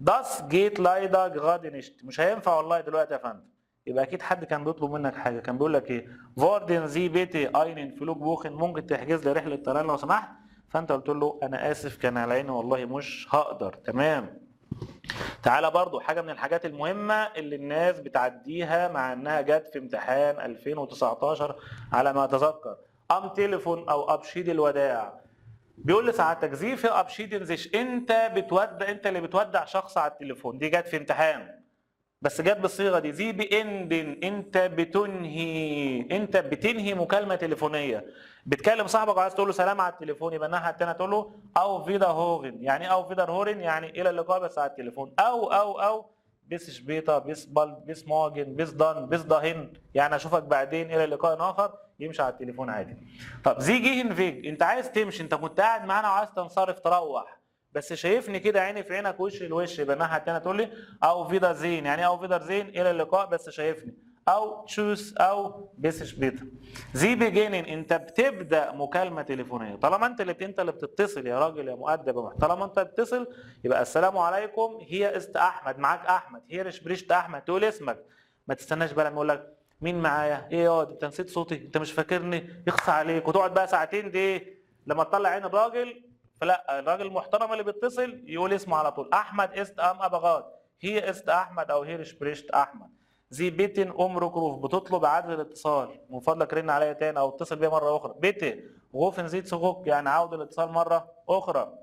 داس جيت لايدا جراد نشت، مش هينفع والله دلوقتي يا فندم. يبقى اكيد حد كان بيطلب منك حاجه، كان بيقول لك ايه؟ فوردن زي بيتي اينن فلوج بوخن، ممكن تحجز لي رحله طيران لو سمحت؟ فانت قلت له انا اسف كان على عيني والله مش هقدر. تمام. تعالى برضو حاجه من الحاجات المهمه اللي الناس بتعديها مع انها جت في امتحان 2019 على ما اتذكر، تليفون او ابشيد الوداع. بيقول لسعادتك زي في ابشيدن زيش، انت اللي بتودع شخص على التليفون، دي جت في امتحان بس جت بالصيغه دي. زي باندن، انت بتنهي مكالمه تليفونيه، بتكلم صاحبك وعايز تقول له سلام على التليفون، يبقى الناحيه الثانيه تقول له او فيدا هوغن، يعني ايه او فيدا هورن؟ يعني الى اللقاء بس على التليفون. او بيس شبيطه، بيس بال، بيس مواجن، بيس دان، بيس داهن، يعني اشوفك بعدين الى لقاء اخر، يمشي على التليفون عادي. طب زي جيهن فيج، انت عايز تمشي، انت كنت قاعد معانا وعايز تنصرف تروح، بس شايفني كده عيني في عينك وش لوش، يبقى الناحيه الثانيه تقول لي او فيدر زين، يعني او فيدر زين الى اللقاء بس شايفني، او تشوس او بيس شبيطه. زي بيجينين، انت بتبدا مكالمه تليفونيه، طالما انت اللي بتتصل يا راجل يا مؤدب يا محترم، طالما انت بتتصل يبقى السلام عليكم، هي است احمد، معاك احمد، هي رشبريشت احمد، تقول اسمك، ما تستناش بقى لما يقول لك مين معايا؟ ايه يا انت نسيت صوتي؟ انت مش فاكرني؟ يخص عليك، وتقعد بقى ساعتين دي لما تطلع عين الراجل. فلا، الراجل المحترم اللي بيتصل يقول اسمه على طول، احمد است ام ابغات، هي است احمد او هي شبريشت احمد. زي بيتن ركروف، بتطلب اعاده الاتصال، من فضلك رن عليا تاني او اتصل بيا مره اخرى. بيتي غوفن زيت سغوك، يعني عاود الاتصال مره اخرى.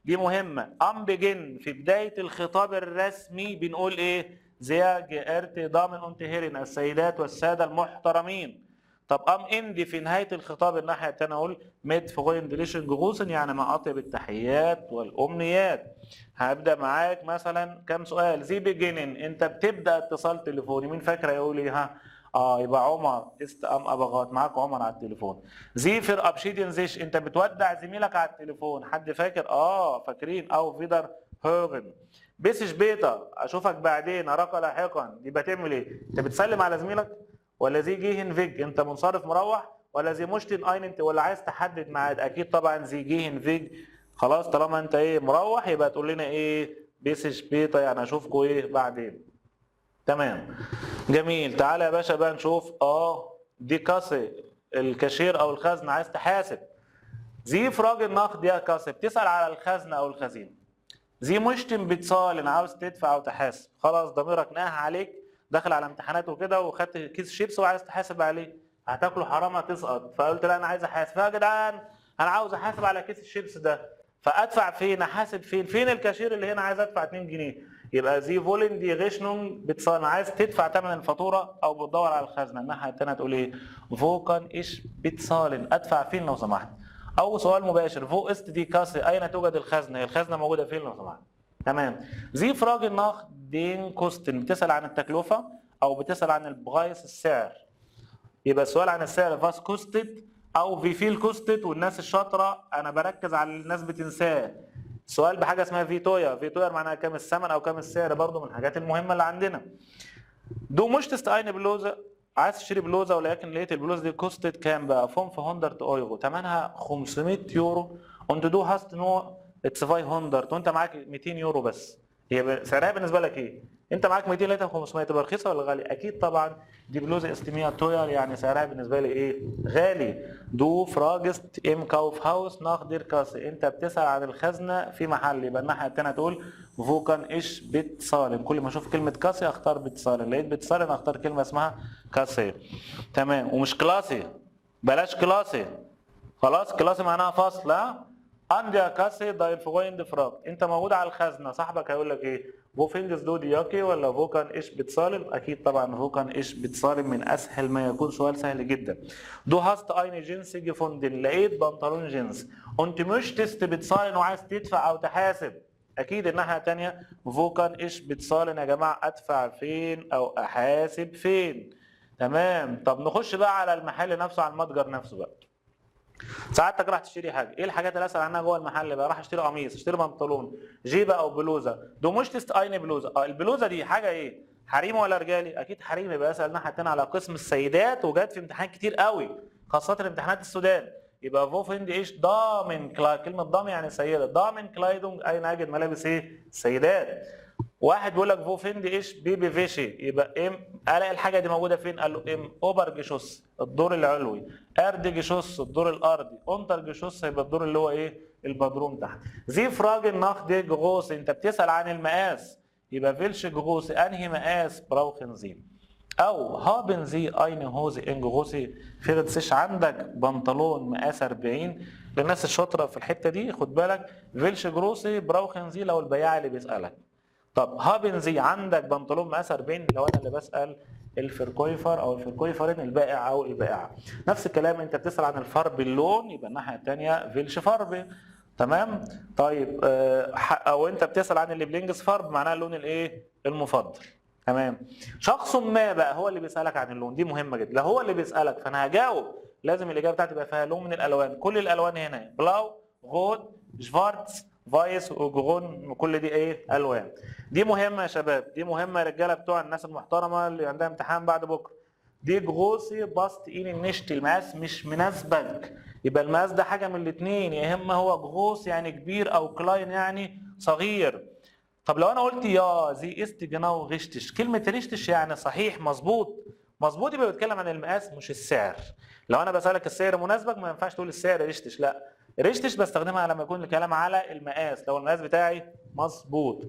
دي مهمه. بيجن، في بدايه الخطاب الرسمي بنقول ايه؟ زي جئرت ضامن انتهرن، السيدات والساده المحترمين. طب اندي في نهايه الخطاب الناحيه الثانيه اقول ميد فوين ديليشن جوسن، يعني مع اطيب التحيات والامنيات. هبدا معاك مثلا كام سؤال. زي بيجينين، انت بتبدا اتصال تليفوني، مين فاكره يقول ايه؟ ها يبقى عمر است ام ابغات، معاك عمر على التليفون. زي فير ابشيدن زيش، انت بتودع زميلك على التليفون، حد فاكر؟ فاكرين. او فيدر هوغن. بيسش بيتا، اشوفك بعدين، اراك لاحقا، دي بتعمل ايه؟ انت بتسلم على زميلك؟ ولا زي جيهن فيج انت منصرف مروح؟ ولا زي مشتن اين انت ولا عايز تحدد ميعاد؟ اكيد طبعا زي جيهن فيج. خلاص طالما انت ايه مروح يبقى تقول لنا ايه؟ بيسش بيتا، يعني اشوفكم ايه بعدين. تمام جميل. تعالى يا باشا بقى نشوف دي كاسي الكاشير او الخزنه عايز تحاسب. زي فراج النقد يا كاسب بتسال على الخزنه او الخزينه. زي مشتم بتصال عاوز تدفع او تحاسب، خلاص ضميرك ناهى عليك، داخل على امتحانات وكده وخدت كيس شيبس وعايز تحاسب عليه، هتاكله حرام هتسقط، فقلت لا انا عايز احاسب، يا جدعان انا عاوز احاسب على كيس الشيبس ده، فادفع فين؟ احاسب فين؟ فين الكاشير اللي هنا عايز ادفع 2 جنيه؟ يبقى زي فولن دي غشنون بتصال عايز تدفع ثمن الفاتوره او بتدور على الخزنه. الناحيه الثانيه تقول ايه؟ فوكان ايش بتصال ادفع فين لو سمحت؟ او سؤال مباشر، فو است دي كاسي اين توجد الخزنه؟ الخزنه موجوده فين لو سمحت؟ تمام. زي فراج النقد دين كوستن بتسال عن التكلفه او بتسال عن البرايس السعر. يبقى السؤال عن السعر فاس كوستد او في فيل كوستد، والناس الشاطره انا بركز على الناس بتنساه. سؤال بحاجه اسمها فيتويا، فيتويا معناها كام الثمن او كام السعر، برضو من الحاجات المهمه اللي عندنا. دو مش تستاين بلوزه، عايز تشتري بلوزه ولكن لقيت البلوزه دي كوستد كام بقى؟ 500 اورو، ثمنها 500 يورو، وانت دو هاست نو اتس 500 وانت معاك 200 يورو بس. هي سعرها بالنسبه لك ايه؟ انت معاك 200 لقيتها 500، تبقى رخيصه ولا غاليه؟ اكيد طبعا دي بلوزه استيميا توير، يعني سعرها بالنسبه لي ايه؟ غالي. دو فراجست ام كاوف هاوس ناخدير كاسي، انت بتسال عن الخزنه في محل، يبقى الناحيه الثانيه تقول فوكان ايش بتصالن. كل ما اشوف كلمه كاسي اختار بتصالن، لقيت بتصالن اختار كلمه اسمها كاسي. تمام. ومش كلاسي، بلاش كلاسي، خلاص كلاسي معناها فصل. ها عندي كاسي داير فويند فراغ، انت موجود على الخزنه، صاحبك هيقول لك ايه؟ فو فينجز دو دياكي ولا فو كان ايش بتصالم؟ اكيد طبعا فو كان ايش بتصالم، من اسهل ما يكون، سؤال سهل جدا. دو هاست اين جينس جيفوندن، لقيت بنطلون جينز، انت مش تست بتصالن وعايز تدفع او تحاسب، اكيد الناحيه الثانيه فو كان ايش بتصالن يا جماعه، ادفع فين او احاسب فين. تمام. طب نخش بقى على المحل نفسه، على المتجر نفسه بقى. ساعتك راح تشتري حاجه، ايه الحاجات اللي اسال عنها جوه المحل بقى؟ راح اشتري قميص، اشتري بنطلون، جيبه او بلوزه، دو مش تست اين بلوزه. البلوزه دي حاجه ايه؟ حريمي ولا رجالي؟ اكيد حريمي، يبقى اسال الناحيه الثانيه على قسم السيدات، وجات في امتحان كتير قوي خاصه امتحانات السودان. يبقى فو فيند ايش ضامن كلمه ضامن يعني سيده، ضامن كلايدونج اين اجد ملابس ايه؟ سيدات. واحد بيقول لك فو فيند ايش بيبي فيشي، يبقى ام الاقي الحاجه دي موجوده فين؟ قال له ام اوبر جيشوس الدور العلوي، ارد جيشوس الدور الارضي، اونتر جيشوس يبقى الدور اللي هو ايه؟ البدروم تحت. زي فراجل ناخد جغوس، انت بتسال عن المقاس، يبقى فيلش جغوس انهي مقاس؟ براوخن زي. او هابن زي اين هوزي ان جغوسي فيرتسش، عندك بنطلون مقاس 40. للناس الشاطره في الحته دي خد بالك، فيلش جروسي براوخن زي لو البياع اللي بيسالك. طب هابن زي عندك بنطلون مقاس 40 لو انا اللي بسال الفركويفر او الفركويفرين البائع او البائعه. نفس الكلام انت بتسال عن الفرب اللون، يبقى الناحيه الثانيه فيلش فرب. تمام. طيب او انت بتسال عن اللي بلينجز فرب معناها اللون الايه؟ المفضل. تمام. شخص ما بقى هو اللي بيسالك عن اللون، دي مهمه جدا، لو هو اللي بيسالك فانا هجاوب لازم الاجابه بتاعتي تبقى فيها لون من الالوان، كل الالوان هنا بلاو غود شفارتس فايس وجرون، كل دي ايه؟ الوان. دي مهمه يا شباب، دي مهمه يا رجاله بتوع الناس المحترمه اللي عندها امتحان بعد بكره. دي جروسي باست اين النشت، المقاس مش مناسبك، يبقى المقاس ده حاجه من الاثنين، يا اما هو جروس يعني كبير او كلاين يعني صغير. طب لو انا قلت يا زي است جناو غشتش، كلمه رشتش يعني صحيح مظبوط، مظبوط يبقى بيتكلم عن المقاس مش السعر. لو انا بسالك السعر مناسبك ما ينفعش تقول السعر رشتش، لا ريشتش بستخدمها لما يكون الكلام على المقاس، لو المقاس بتاعي مظبوط.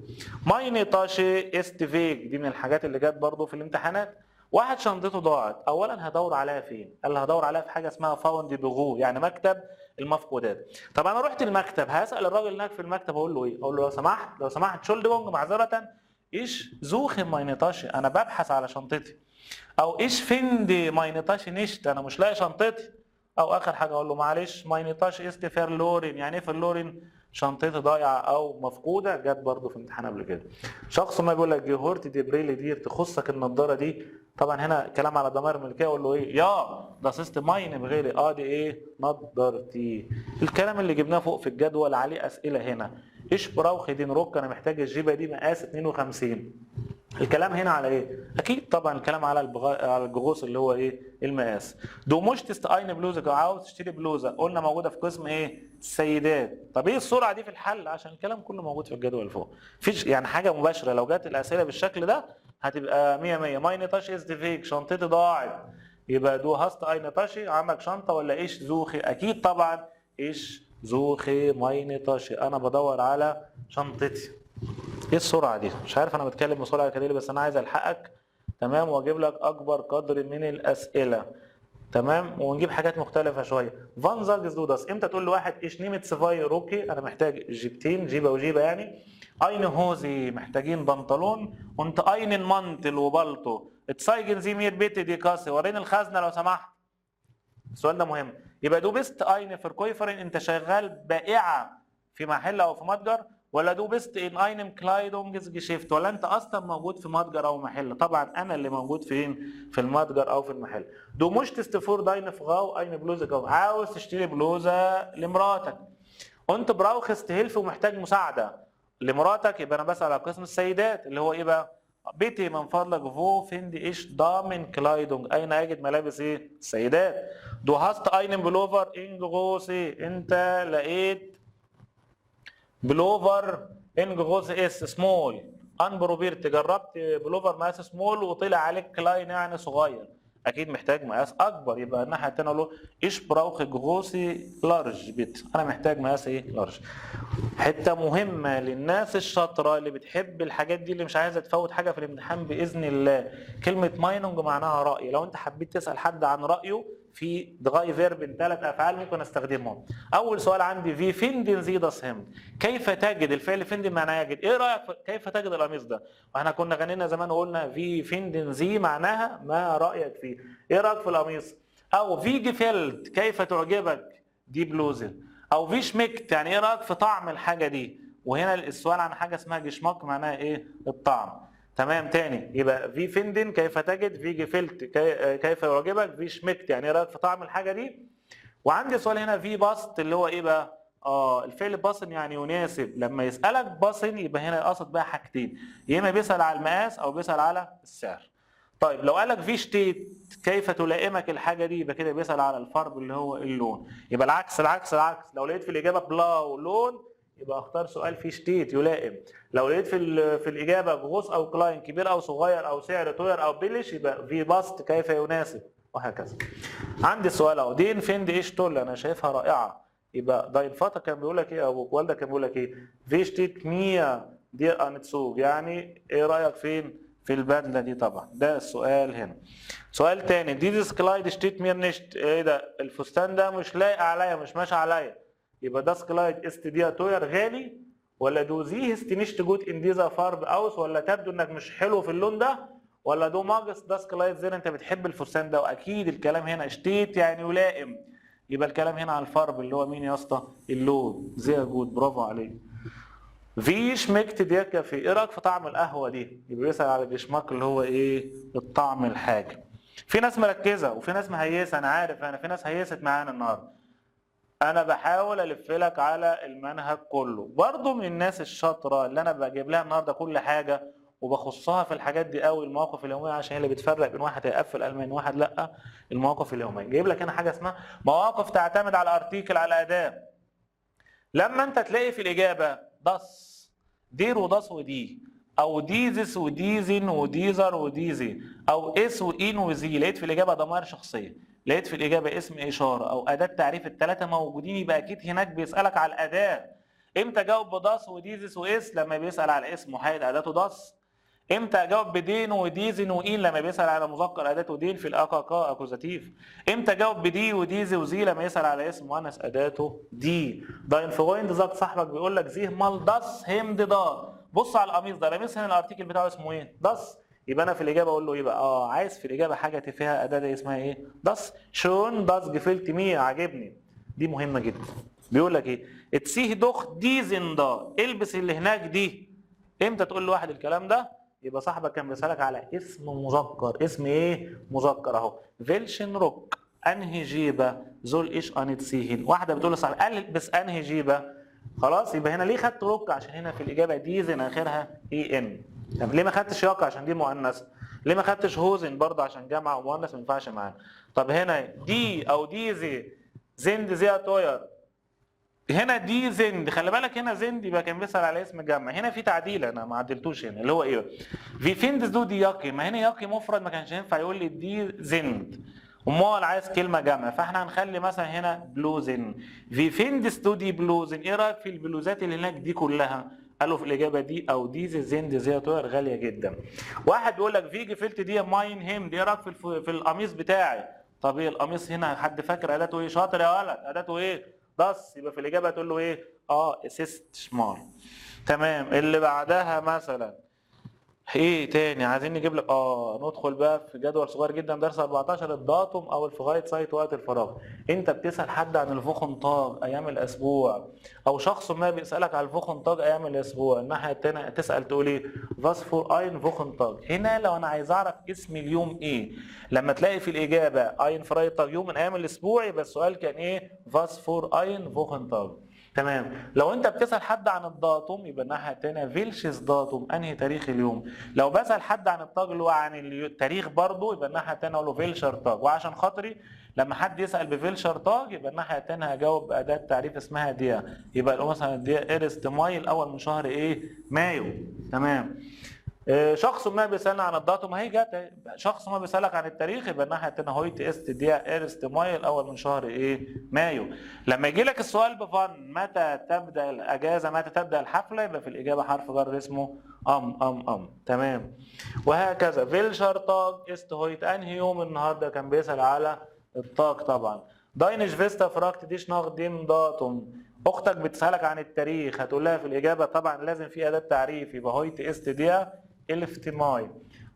مايني تاشي است فيج، دي من الحاجات اللي جت برضو في الامتحانات. واحد شنطته ضاعت، اولا هدور عليها فين؟ قال لي هدور عليها في حاجه اسمها فاوند بيغو، يعني مكتب المفقودات. طب انا رحت المكتب، هسال الراجل هناك في المكتب اقول له ايه؟ اقول له لو سمحت شولدونج معذره ايش زوخ مايني تاشي، انا ببحث على شنطتي. او ايش فيندي مايني تاشي نشت، انا مش لاقي شنطتي. او اخر حاجه اقول له معلش ماينيتاش است فيرلورين، يعني ايه فيرلورين؟ شنطتي ضايعه او مفقوده، جت برضه في امتحان قبل كده. شخص ما بيقول لك جهورت دي بريلي دي تخصك النضاره دي، طبعا هنا كلام على ضمائر ملكيه، اقول له ايه؟ يا ده سيست ماين بغيري، دي ايه؟ نضارتي. الكلام اللي جبناه فوق في الجدول عليه اسئله هنا. ايش براوخي دي نروك، انا محتاج الجيبه دي مقاس 52. الكلام هنا على ايه؟ اكيد طبعا الكلام على على الجغوص اللي هو ايه؟ المقاس. دو مش تست اين بلوزه، عاوز تشتري بلوزه، قلنا موجوده في قسم ايه؟ السيدات. طب ايه السرعه دي في الحل؟ عشان الكلام كله موجود في الجدول فوق. فيش يعني حاجه مباشره، لو جت الاسئله بالشكل ده هتبقى 100 100. ماين تاش از فيك، شنطتي ضاعت. يبقى دو هاست اين تاشي، عندك شنطه ولا ايش زوخي؟ اكيد طبعا ايش زوخي ماين تاشي، انا بدور على شنطتي. ايه السرعه دي؟ مش عارف انا بتكلم بسرعه كده ليه، بس انا عايز الحقك تمام واجيب لك اكبر قدر من الاسئله تمام، ونجيب حاجات مختلفه شويه. فان زاجز دوداس، امتى تقول لواحد ايش نيمت سفاي روكي، انا محتاج جيبتين، جيبه وجيبه يعني. اين هوزي، محتاجين بنطلون. وانت اين مانتل وبلطو. اتسايجن زي مير بيتي دي كاسي، وريني الخزنه لو سمحت. السؤال ده مهم. يبقى دو بيست اين فيركويفرين، انت شغال بائعه في محل او في متجر، ولا دو بيست ان اينم كلايدونجز جيشيفت، ولا انت اصلا موجود في متجر او محل؟ طبعا انا اللي موجود فين؟ في المتجر او في المحل. دو مش تستفور داين فغاو اين بلوزه جو، عاوز تشتري بلوزه لمراتك. انت براوخ هيلف ومحتاج مساعده لمراتك، يبقى انا بسال على قسم السيدات اللي هو ايه بقى؟ بيتي من فضلك فو فيند ايش دامن كلايدونج، اين اجد ملابس ايه؟ السيدات. دو هاست اينن بلوفر انج غوسي، انت لقيت بلوفر انج غوسي اس سمول ان بروبيرت، جربت بلوفر مقاس سمول وطلع عليك كلاين يعني صغير، اكيد محتاج مقاس اكبر. يبقى الناحيه الثانيه له ايش براوخ جغوسي لارج بيت، انا محتاج مقاس ايه؟ لارج. حته مهمه للناس الشاطره اللي بتحب الحاجات دي، اللي مش عايزه تفوت حاجه في الامتحان باذن الله، كلمه ماينونج معناها راي. لو انت حبيت تسال حد عن رايه في دغاي فيرب 3 افعال ممكن استخدمهم. اول سؤال عندي في فيندن زي داس هيم، كيف تجد؟ الفعل فيندن معناه يجد، ايه رايك كيف تجد القميص ده؟ واحنا كنا غنينا زمان وقلنا في فيندن زي معناها ما رايك فيه، ايه رايك في القميص؟ او في جيفيلد، كيف تعجبك دي بلوزه؟ او في شمكت، يعني ايه رايك في طعم الحاجه دي؟ وهنا السؤال عن حاجه اسمها جشماك معناها ايه؟ الطعم. تمام. تاني يبقى في فيندن كيف تجد، في جيفلت كيف يعجبك، في شمكت يعني ايه رايك في طعم الحاجه دي. وعندي سؤال هنا في باست اللي هو ايه بقى؟ الفعل باصن يعني يناسب. لما يسالك باصن يبقى هنا يقصد بقى حاجتين، يا اما بيسال على المقاس او بيسال على السعر. طيب لو قالك في شتيت كيف تلائمك الحاجه دي، يبقى كده بيسال على الفرب اللي هو اللون. يبقى العكس العكس العكس، لو لقيت في الاجابه بلا ولون يبقى اختار سؤال فيه شتيت يلائم. لو لقيت في الاجابه غوص او كلاين، كبير او صغير او سعر توير او بلش، يبقى في باست كيف يناسب، وهكذا. عندي سؤال اهو، دين فيند ايش تول، انا شايفها رائعه. يبقى داين فاتا كان بيقول لك ايه، ابوك والدك كان بيقول لك ايه؟ في شتيت مية دير انتسوج، يعني ايه رايك فين؟ في البدله دي طبعا. ده السؤال هنا. سؤال تاني، ديزيس كلايد شتيت مير نشت، ايه ده؟ الفستان ده مش لايق عليا، مش ماشي عليا. يبقى داس كلايد است دي توير غالي، ولا دو زي هست نشت جوت ان ديزا فارب اوس، ولا تبدو انك مش حلو في اللون ده، ولا دو ماجس داس كلايد زين انت بتحب الفستان ده. واكيد الكلام هنا شتيت يعني يلائم، يبقى الكلام هنا على الفرب اللي هو مين يا اسطى؟ اللون. زي جود، برافو عليك. في شمكت دي كافي، ايه رايك في طعم القهوه دي؟ يبقى بيسال على الجشماك اللي هو ايه؟ الطعم الحاجه. في ناس مركزه وفي ناس مهيسه، انا عارف انا في ناس هيست معانا النهارده. انا بحاول الف لك على المنهج كله. برضو من الناس الشاطره اللي انا بجيب لها النهارده كل حاجه وبخصها في الحاجات دي قوي، المواقف اليوميه، عشان هي اللي بتفرق بين واحد هيقفل الماني وواحد لا. المواقف اليوميه جايب لك هنا حاجه اسمها مواقف تعتمد على الارتيكل، على الاداه. لما انت تلاقي في الاجابه داس دير وداس ودي، او ديزس وديزن وديزر وديزي، او اس وان وزي، لقيت في الاجابه ضمائر شخصيه، لقيت في الاجابه اسم اشاره او اداه تعريف، الثلاثه موجودين، يبقى اكيد هناك بيسالك على الاداه. امتى اجاوب بداس وديزس واس؟ لما بيسال على اسم محايد اداته داس. امتى اجاوب بدين وديزن وان؟ لما بيسال على مذكر اداته دين في الاكاكا اكوزاتيف. امتى اجاوب بدي وديزي وزي؟ لما يسال على اسم مؤنث اداته دي. داين فويند زاك صاحبك بيقول لك زيه مال داس هيم دي دا، بص على القميص ده، القميص هنا الارتيكل بتاعه اسمه ايه؟ داس. يبقى انا في الاجابه اقول له ايه بقى؟ عايز في الاجابه حاجه فيها اداه دي اسمها ايه؟ داس. شون داس جفلت مي، عاجبني. دي مهمه جدا. بيقول لك ايه؟ اتسيه دوخ ديزن دا، البس اللي هناك دي. امتى تقول لواحد الكلام ده؟ يبقى صاحبك كان بيسالك على اسم مذكر. اسم ايه؟ مذكر اهو. فيلشن روك انهي جيبه زول ايش انتسيهن. واحده بتقول لصاحبك البس انهي جيبه، خلاص يبقى هنا ليه خدت روك؟ عشان هنا في الاجابه ديزن اخرها اي ان. طب ليه ما خدتش ياقه؟ عشان دي مؤنث. ليه ما خدتش هوزن برضه؟ عشان جمع ومؤنث ما ينفعش معانا. طب هنا دي او ديزي زند زي توير، هنا دي زند، خلي بالك هنا زند يبقى كان بيسأل على اسم جمع. هنا في تعديل انا ما عدلتوش هنا اللي هو ايه؟ في فيندز دو دي ياقي، ما هنا ياقي مفرد ما كانش ينفع يقول لي دي زند. امال عايز كلمه جمع، فاحنا هنخلي مثلا هنا بلوزن. في فيندست دي بلوزن، ايه رايك في البلوزات اللي هناك دي كلها؟ قالوا في الاجابه دي او دي زند زي غاليه جدا. واحد بيقول لك في جفلت دي ماين هيم، ايه رايك في القميص بتاعي؟ طب ايه القميص هنا؟ حد فاكر اداته ايه؟ شاطر يا ولد، اداته ايه؟ بس يبقى في الاجابه تقول له ايه؟ اسيست شمال. تمام. اللي بعدها مثلا ايه تاني؟ عايزين نجيب لك ندخل بقى في جدول صغير جدا، درس 14، الداتوم او الفغاية سايت وقت الفراغ. انت بتسال حد عن الفوخنتاج ايام الاسبوع، او شخص ما بيسالك عن الفوخنتاج ايام الاسبوع. الناحيه التانيه تسال تقول ايه؟ فاس فور اين فوخنتاج. هنا لو انا عايز اعرف اسم اليوم ايه، لما تلاقي في الاجابه اين فرايتاج يوم من ايام الاسبوع، يبقى السؤال كان ايه؟ فاس فور اين فوخنتاج. تمام. لو انت بتسال حد عن الداتوم يبقى الناحيه الثانيه فيلشز داتوم، انهي تاريخ اليوم. لو بسال حد عن الطاج اللي هو عن التاريخ برضه، يبقى الناحيه الثانيه اقول له فيلشر تاج. وعشان خاطري لما حد يسال بفيلشر تاج يبقى الناحيه الثانيه هجاوب باداه تعريف اسمها ديا. يبقى لو مثلا ديا ايرست ماي الاول من شهر ايه؟ مايو. تمام. شخص ما بيسالنا عن الداتوم، هي جت. شخص ما بيسالك عن التاريخ يبقى الناحيه الثانيه هويت است ديا ايرست ماي الاول من شهر ايه؟ مايو. لما يجي لك السؤال بفن متى تبدا الاجازه، متى تبدا الحفله، يبقى في الاجابه حرف جر اسمه تمام. وهكذا. فيلشر تاج است هويت، انهي يوم النهارده؟ كان بيسال على التاج طبعا. داينش فيستا فراكت ديش ناخ ديم داتوم. اختك بتسالك عن التاريخ، هتقول لها في الاجابه طبعا لازم في اداه تعريف، يبقى هويت است ديا الفت ماي.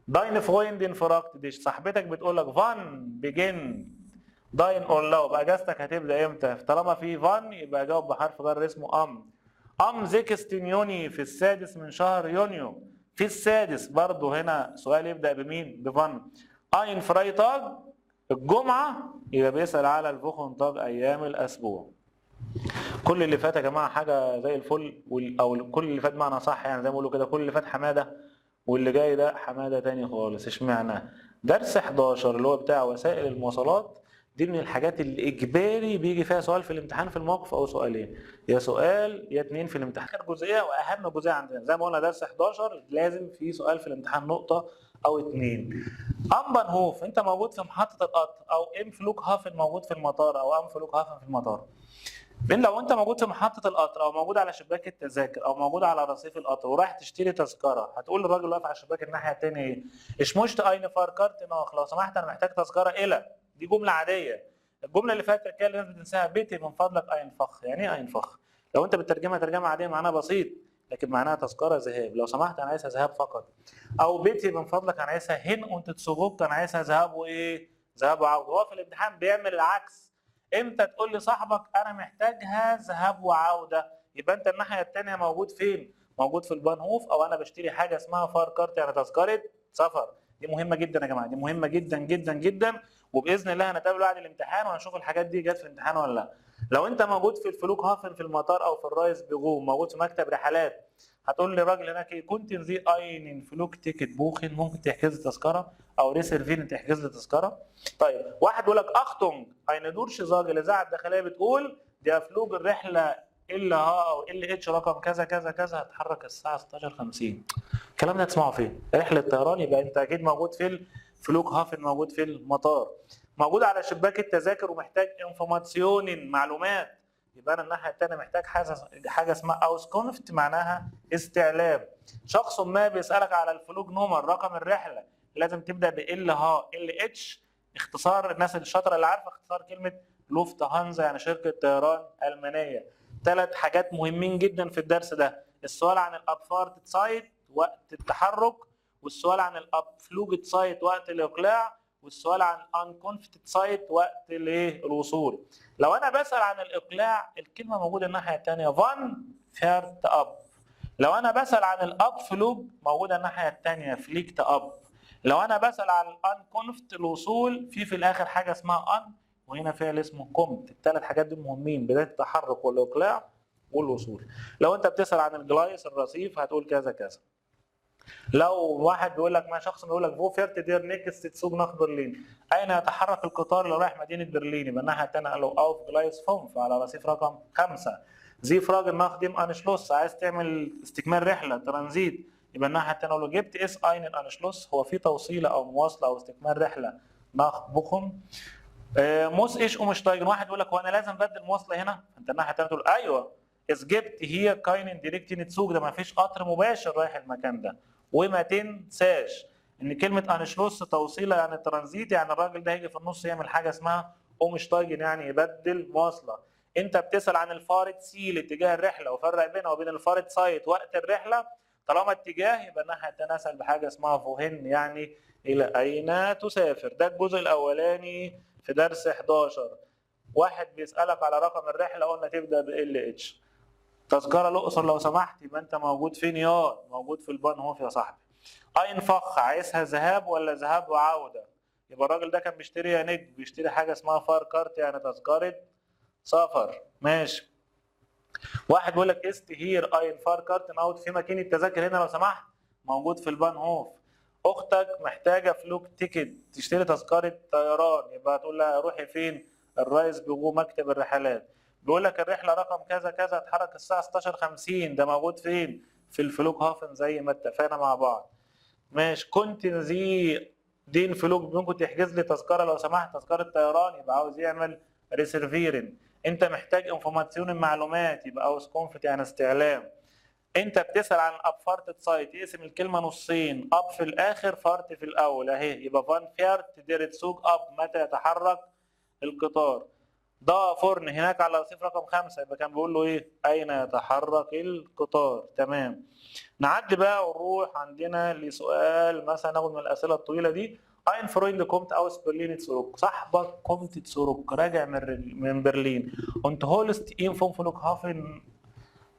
داين فرويندن فراكت ديش. صاحبتك بتقول لك فان بيجن داين اور لو، يبقى اجازتك هتبدا امتى؟ طالما في فان يبقى جاوب بحرف جر اسمه ام زيكستين يوني، في السادس من شهر يونيو. في السادس برضه هنا سؤال يبدا بمين؟ بفان. اين فرايتاج الجمعه، يبقى بيسال على الفوخنتاج ايام الاسبوع. كل اللي فات يا جماعه حاجه زي الفل، او كل اللي فات معنى صح، يعني زي ما بيقولوا كده كل اللي فات حماده واللي جاي ده حماده تاني خالص. اشمعنى؟ درس 11 اللي هو بتاع وسائل المواصلات، دي من الحاجات اللي اجباري بيجي فيها سؤال في الامتحان في الموقف، او سؤالين، يا سؤال يا اتنين في الامتحان. اخر جزئيه واهم جزئيه عندنا زي ما قلنا درس 11 لازم في سؤال في الامتحان نقطه او اتنين. امبنهوف، انت موجود في محطه القطر، او ام فلوك هافن موجود في المطار، او ام فلوك هافن في المطار. لو انت موجود في محطه القطر، او موجود على شباك التذاكر، او موجود على رصيف القطر ورايح تشتري تذكره، هتقول للراجل اللي واقف على الشباك الناحيه الثانيه ايه؟ اشمشت اين فاركارت ناخ، لو سمحت انا محتاج تذكره الى. دي جمله عاديه. الجمله اللي فاتت كده اللي الناس بتنساها، بيتي من فضلك اينفخ. يعني ايه اينفخ؟ لو انت بتترجمها ترجمه عاديه معناها بسيط، لكن معناها تذكره ذهاب، لو سمحت انا عايزها ذهاب فقط. او بيتي من فضلك انا عايزها هن انت تسوقك، انا عايزها ذهاب وايه؟ ذهاب وعوده. هو في الامتحان بيعمل العكس. امتى تقول لصاحبك انا محتاجها ذهاب وعوده؟ يبقى انت الناحيه الثانيه موجود فين؟ موجود في البانهوف، او انا بشتري حاجه اسمها فار كارت، يعني تذكره سفر. دي مهمه جدا يا جماعه، دي مهمه جدا جدا جدا، وباذن الله هنتقابل بعد الامتحان وهنشوف الحاجات دي جت في الامتحان ولا لا. لو انت موجود في الفلوك هافن في المطار، او في الرايس بيجوم موجود في مكتب رحلات، هتقول للراجل هناك ايه؟ كنت زي اين فلوك تيكت بوخن، ممكن تحجز لي تذكره، او ريسيرفين تحجز لي تذكره. طيب واحد يقول لك اختنج اين دورش زاج، الاذاعه الداخليه بتقول دي افلوج الرحله ال ها او ال اتش رقم كذا كذا كذا هتحرك الساعه 16:50. الكلام ده تسمعه فين؟ رحله طيران، يبقى انت اكيد موجود في الفلوك هافن، موجود في المطار، موجود على شباك التذاكر ومحتاج انفورماسيون معلومات، يبقى انا الناحيه الثانيه محتاج حاجه اسمها اوسكونفت معناها استعلام. شخص ما بيسالك على الفلوج نمر رقم الرحله، لازم تبدا بال ها ال اتش، اختصار الناس الشاطره اللي عارفه اختصار كلمه لوفت هانزا، يعني شركه طيران المانيه. 3 حاجات مهمين جدا في الدرس ده، السؤال عن الابفارت سايت وقت التحرك، والسؤال عن الابفلوجت سايت وقت الاقلاع، والسؤال عن انكونفتد سايت وقت الوصول. لو انا بسال عن الاقلاع الكلمه موجوده الناحيه الثانيه فان فيرت اب. لو انا بسال عن الاب فلوج موجوده الناحيه الثانيه فليكت اب. لو انا بسال عن الانكونفت الوصول في الاخر حاجه اسمها ان، وهنا فعل اسمه كومت. ال3 حاجات دي مهمين، بدايه التحرك والاقلاع والوصول. لو انت بتسال عن الجلايس الرصيف هتقول كذا كذا. لو واحد بيقول لك شخص بيقول لك فو فيرت دير نيكست تسوق ناخ برلين، اين يتحرك القطار اللي رايح مدينه برلين؟ يبقى الناحيه الثانيه قال له اوف جلايس 5 على رصيف رقم 5. زي فراج ناخ ديم انشلوس، عايز تعمل استكمال رحله ترانزيت، يبقى الناحيه الثانيه قال له جبت اس اين انشلوس، هو في توصيله او مواصله او استكمال رحله ناخ بوخم. موس ايش ومشتايجن. واحد يقول لك هو انا لازم ابدل مواصله هنا؟ انت الناحيه الثانيه تقول ايوه، اس جبت هي كاينن ديريكت تسوق، ده ما فيش قطر مباشر رايح المكان ده. وما تنساش ان كلمه انشلوس توصيله يعني ترانزيت، يعني الراجل ده هيجي في النص يعمل حاجه اسمها اومشتايجن يعني يبدل مواصله. انت بتسال عن الفارد سي لاتجاه الرحله وفرق بينها وبين الفارد سايت وقت الرحله. طالما اتجاه يبقى الناحيه الثانيه اسال بحاجه اسمها فوهن يعني الى اين تسافر. ده الجزء الاولاني في درس 11. واحد بيسالك على رقم الرحله، قلنا تبدا ب ال اتش. تذكره الاقصر لو سمحت، يبقى انت موجود فين؟ يا موجود في البانهوف يا صاحبي. اين فخ عايزها ذهاب ولا ذهاب وعوده؟ يبقى الراجل ده كان بيشتري يا نجم، بيشتري حاجه اسمها فار كارت يعني تذكره سفر. ماشي. واحد بيقول لك است هير اين فار كارتن اوت، في ماكينه تذاكر هنا لو سمحت، موجود في البانهوف. اختك محتاجه فلوك تيكت تشتري تذكره طيران، يبقى هتقول لها روحي فين؟ الرئيس بيجو مكتب الرحلات. بيقول لك الرحله رقم كذا كذا هتحرك الساعه 16:50، ده موجود فين؟ في الفلوك هافن زي ما اتفقنا مع بعض. ماشي. كنت زي دين فلوك، ممكن تحجز لي تذكره لو سمحت، تذكره طيران، يبقى عاوز يعمل ريسيرفيرن. انت محتاج انفورماسيون معلومات، يبقى اوس كونفت يعني استعلام. انت بتسال عن اب فارت سايت، يقسم الكلمه نصين، اب في الاخر فارت في الاول اهي، يبقى فان فيرت ديرت سوق اب، متى يتحرك القطار. ده فرن هناك على رصيف رقم 5، يبقى كان بيقول له ايه؟ اين يتحرك القطار. تمام. نعدي بقى ونروح عندنا لسؤال مثلا، ناخد من الاسئله الطويله دي. اين فرويند كومت اوس برلين تسوروك، صاحبك كومت تسوروك راجع من برلين، انت هولست ان فون فلوك هافن،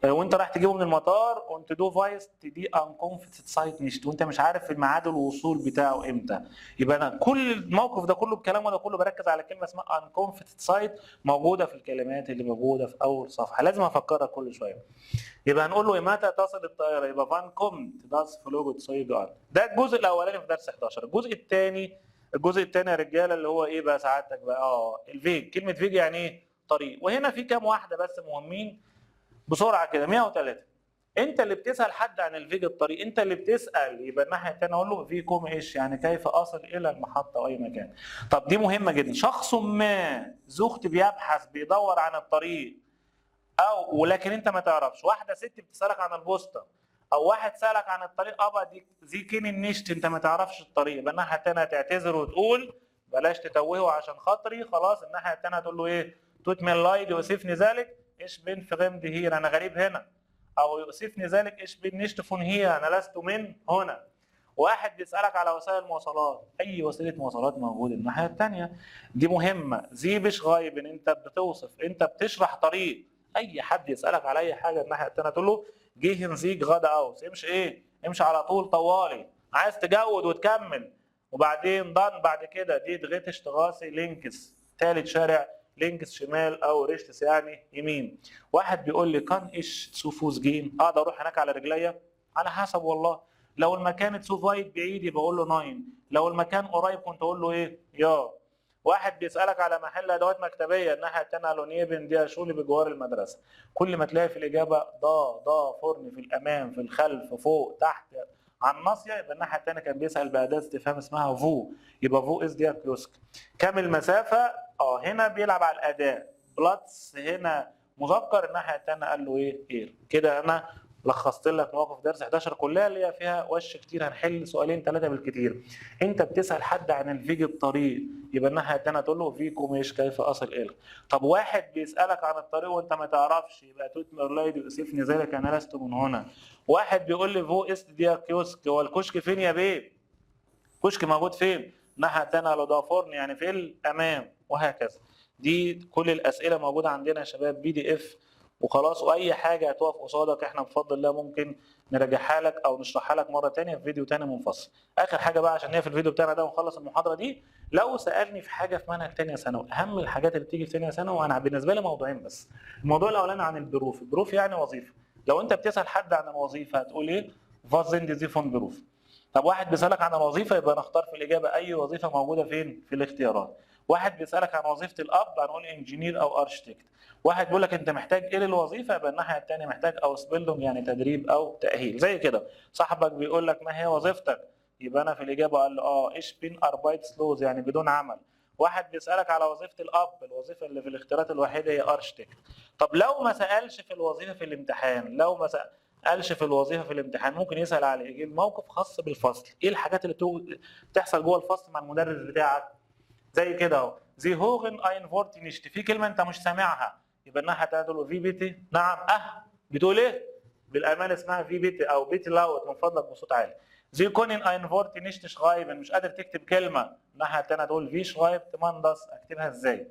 وانت رايح تجيبه من المطار، وانت دو فايست دي ان كونفيت سايت نشت، وانت مش عارف الميعاد الوصول بتاعه امتى. يبقى انا كل الموقف ده كله بكلامه ده كله بركز على كلمه اسمها ان كونفيت سايت، موجوده في الكلمات اللي موجوده في اول صفحه، لازم افكرها كل شويه. يبقى هنقول له متى تصل الطائره، يبقى فان كومت داس فلوجت سويجان. ده الجزء الاولاني في درس 11. الجزء الثاني يا رجاله اللي هو ايه بقى سعادتك بقى؟ الفيج. كلمه فيج يعني ايه؟ طريق. وهنا في كام واحده بس مهمين بسرعه كده، 103. انت اللي بتسال حد عن الفيج الطريق، انت اللي بتسال، يبقى الناحيه الثانيه اقول له فيكم ايش يعني كيف اصل الى المحطه او اي مكان. طب دي مهمه جدا. شخص ما زوجت بيبحث بيدور عن الطريق، او ولكن انت ما تعرفش. واحده ست بتسالك عن البوسطه، او واحد سالك عن الطريق ابا دي كين النشت، انت ما تعرفش الطريق، يبقى الناحيه الثانيه تعتذر وتقول بلاش تتوهه عشان خاطري، خلاص. الناحيه الثانيه تقول له ايه؟ توت من لايد يوسفني ذلك ايش بين في غمد هير، انا غريب هنا، او يوسفني ذلك ايش بين نشت فون هير، انا لست من هنا. واحد بيسالك على وسائل مواصلات، اي وسيله مواصلات موجوده الناحيه الثانيه. دي مهمه. زي مش غايب ان انت بتوصف، انت بتشرح طريق. اي حد يسالك على اي حاجه الناحيه الثانيه تقول له جه نزيج غدا اوس، امشي ايه؟ امشي على طول طوالي، عايز تجود وتكمل. وبعدين ضن بعد كده دي دغيت اشتغاسي لينكس، ثالث شارع لينكس شمال او ريشتس يعني يمين. واحد بيقول لي كان ايش تسوفوز جين، اقدر اروح هناك على رجليا؟ على حسب والله. لو المكان تسوفايت بعيد يبقى اقول له 9، لو المكان قريب كنت اقول له ايه؟ يا. واحد بيسالك على محل ادوات مكتبيه الناحيه الثانيه لونيبن دي شولي بجوار المدرسه، كل ما تلاقي في الاجابه ضا فرن في الامام في الخلف فوق تحت عن الناصيه، يبقى الناحيه الثانيه كان بيسال باداه استفهام اسمها فو، يبقى فو اس دي كيوسك. كام المسافه؟ هنا بيلعب على الاداء. بلاتس هنا مذكر، الناحيه الثانيه قال له ايه؟ اير. كده انا لخصت لك مواقف درس 11 كلها اللي هي فيها وش كتير، هنحل سؤالين ثلاثه بالكتير. انت بتسال حد عن الفيج الطريق، يبقى الناحيه الثانيه تقول له فيكم ايش كيف اصل الى. طب واحد بيسالك عن الطريق وانت ما تعرفش، يبقى توت ميرلايد يؤسفني ذلك انا لست من هنا. واحد بيقول لي فو است دي كيوسك، هو الكشك فين يا بيه؟ كشك موجود فين؟ الناحيه الثانيه لو ده فرن يعني في الامام، وهكذا. دي كل الاسئله موجوده عندنا يا شباب PDF وخلاص. واي حاجه هتقف قصادك احنا بفضل الله ممكن نراجعها لك او نشرحها لك مره ثانيه في فيديو ثاني منفصل. اخر حاجه بقى عشان هي في الفيديو بتاعنا ده ونخلص المحاضره دي، لو سالني في حاجه في منهج ثانيه ثانوي، اهم الحاجات اللي بتيجي في ثانيه ثانوي وانا بالنسبه لي موضوعين بس. الموضوع الاولاني عن البروف، البروف يعني وظيفه. لو انت بتسال حد عن الوظيفه هتقول ايه؟ فاز زين دي فون بروف. طب واحد بيسالك عن الوظيفه يبقى نختار في الاجابه اي وظيفه موجوده فين؟ في الاختيارات. واحد بيسالك عن وظيفه الاب هنقول انجينير او ارشتكت. واحد بيقول لك انت محتاج ايه للوظيفه، يبقى الناحيه الثانيه محتاج اوسبيلدونج يعني تدريب او تاهيل. زي كده صاحبك بيقول لك ما هي وظيفتك، يبقى انا في الاجابه قال له ايش بين اربايتسلوز يعني بدون عمل. واحد بيسالك على وظيفه الاب، الوظيفه اللي في الاختيارات الوحيده هي ارشتكت. طب لو ما سالش في الوظيفه في الامتحان، لو ما سالش في الوظيفه في الامتحان ممكن يسال على ايه؟ موقف خاص بالفصل، ايه الحاجات اللي بتحصل جوه الفصل مع المدرس بتاعك؟ زي كده اهو، زي هوغن اين فورت نيشت، في كلمه انت مش سامعها، يبقى الناحيه الثانيه تقول له في بيتي، نعم بتقول ايه؟ بالالمان اسمها في بيتي او بيتي لاوت، من فضلك بصوت عالي. زي كونين اين فورت نيشت شرايبن، مش قادر تكتب كلمه، الناحيه الثانيه تقول في شرايبت مان داس، اكتبها ازاي؟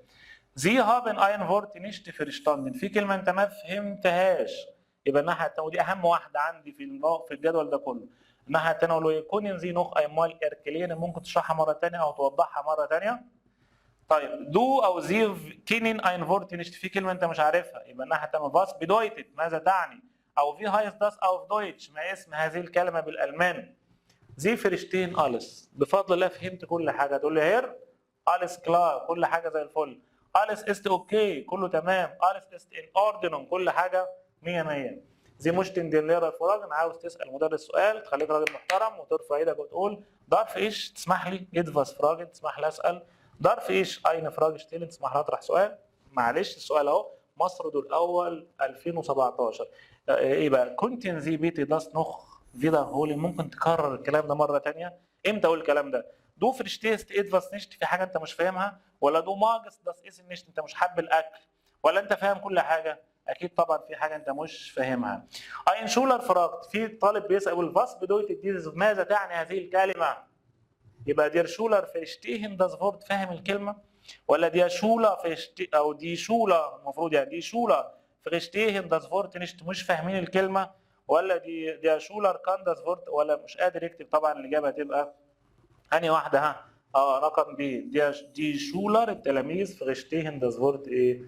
زي هابن اين فورت نيشت فيرشتاندن، في كلمه انت ما فهمتهاش، يبقى الناحيه الثانيه، ودي اهم واحده عندي في الجدول ده كله. الناحيه الثانيه اقول له كونين زي نوخ ايمال اركلين، ممكن تشرحها مره ثانيه او توضحها مره ثانيه. طيب دو او زيف كينين اين فورت نيشت، في كلمه انت مش عارفها، يبقى الناحيه الثانيه فاس بدويتت، ماذا تعني؟ او في هايس داس او في دويتش، ما اسم هذه الكلمه بالالماني؟ زي فرشتين اليس، بفضل الله فهمت كل حاجه، تقول لي هير اليس كلار، كل حاجه زي الفل. اليس است اوكي، كله تمام. اليس است ان اوردنون، كل حاجه 100 100. زي مشتن دي ليره فراغ، عاوز تسال مدرس سؤال تخليك راجل محترم وترفع ايدك وتقول دارف ايش، تسمح لي ادفاس فراغ، تسمح لي اسال. دارف ايش اين فراغ شتيلن، تسمح لي اطرح سؤال. معلش السؤال اهو، مصر دول الاول 2017، ايه بقى؟ كنتن زي بيتي داس نوخ فيدا هولي، ممكن تكرر الكلام ده مره ثانيه؟ امتى اقول الكلام ده؟ دو فرشتيست ادفاس نشت، في حاجه انت مش فاهمها؟ ولا دو ماجس داس اسم نشت، انت مش حابب الاكل؟ ولا انت فاهم كل حاجه؟ اكيد طبعا في حاجه انت مش فاهمها. اين شولر فراغت، في طالب بيسال الفاس بدويت الديز، ماذا تعني هذه الكلمه؟ يبقى دير شولر فيشتيهن داس فورت، فاهم الكلمه؟ ولا دي شولا فيشتي او دي شولا، المفروض يعني دي شولا فيشتيهن داس فورت نشت، مش فاهمين الكلمه؟ ولا دي شولر كان داس فورت، ولا مش قادر يكتب؟ طبعا الاجابه هتبقى انهي واحده؟ رقم بي، دي شولر التلاميذ فيشتيهن داس فورت ايه؟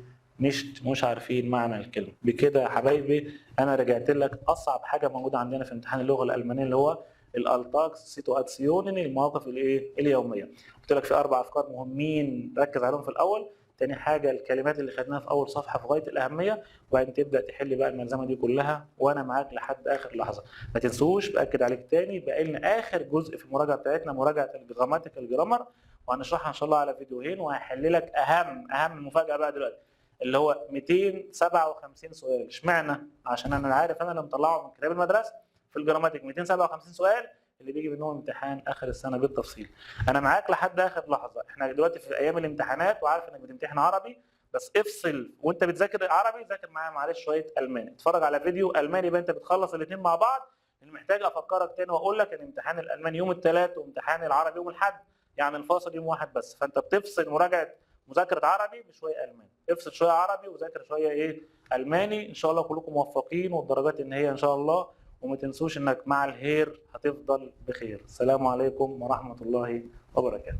مش عارفين معنى الكلمه. بكده يا حبايبي انا رجعت لك اصعب حاجه موجوده عندنا في امتحان اللغه الالمانيه، اللي هو الالتاكس سيتواتسيونين، المواقف الايه؟ اليوميه. قلت لك في 4 افكار مهمين ركز عليهم في الاول. تاني حاجه الكلمات اللي خدناها في اول صفحه في غايه الاهميه، وبعدين تبدا تحل بقى الملزمه دي كلها وانا معاك لحد اخر لحظه. ما تنسوش، باكد عليك تاني، بقى لنا اخر جزء في المراجعه بتاعتنا، مراجعه الجراماتيكال جرامر، وهنشرحها ان شاء الله على فيديوهين، وهحل لك اهم المفاجاه بقى دلوقتي، اللي هو 257 سؤال. اشمعنى؟ عشان انا عارف انا اللي مطلعه من كتاب المدرسه في الجراماتيك 257 سؤال اللي بيجي منهم امتحان اخر السنه بالتفصيل. انا معاك لحد اخر لحظه. احنا دلوقتي في ايام الامتحانات، وعارف انك بتمتحن عربي، بس افصل وانت بتذاكر عربي، ذاكر معايا معلش شويه الماني، اتفرج على فيديو الماني، يبقى انت بتخلص الاثنين مع بعض. اللي محتاج افكرك تاني واقول لك ان امتحان الالماني يوم الثلاث وامتحان العربي يوم الاحد، يعني الفاصل يوم واحد بس، فانت بتفصل مذاكره عربي بشويه الماني، افصل شويه عربي وذاكر شويه ايه؟ الماني. ان شاء الله كلكم موفقين والدرجات النهائيه ان شاء الله، وما تنسوش انك مع الهير هتفضل بخير. السلام عليكم ورحمه الله وبركاته.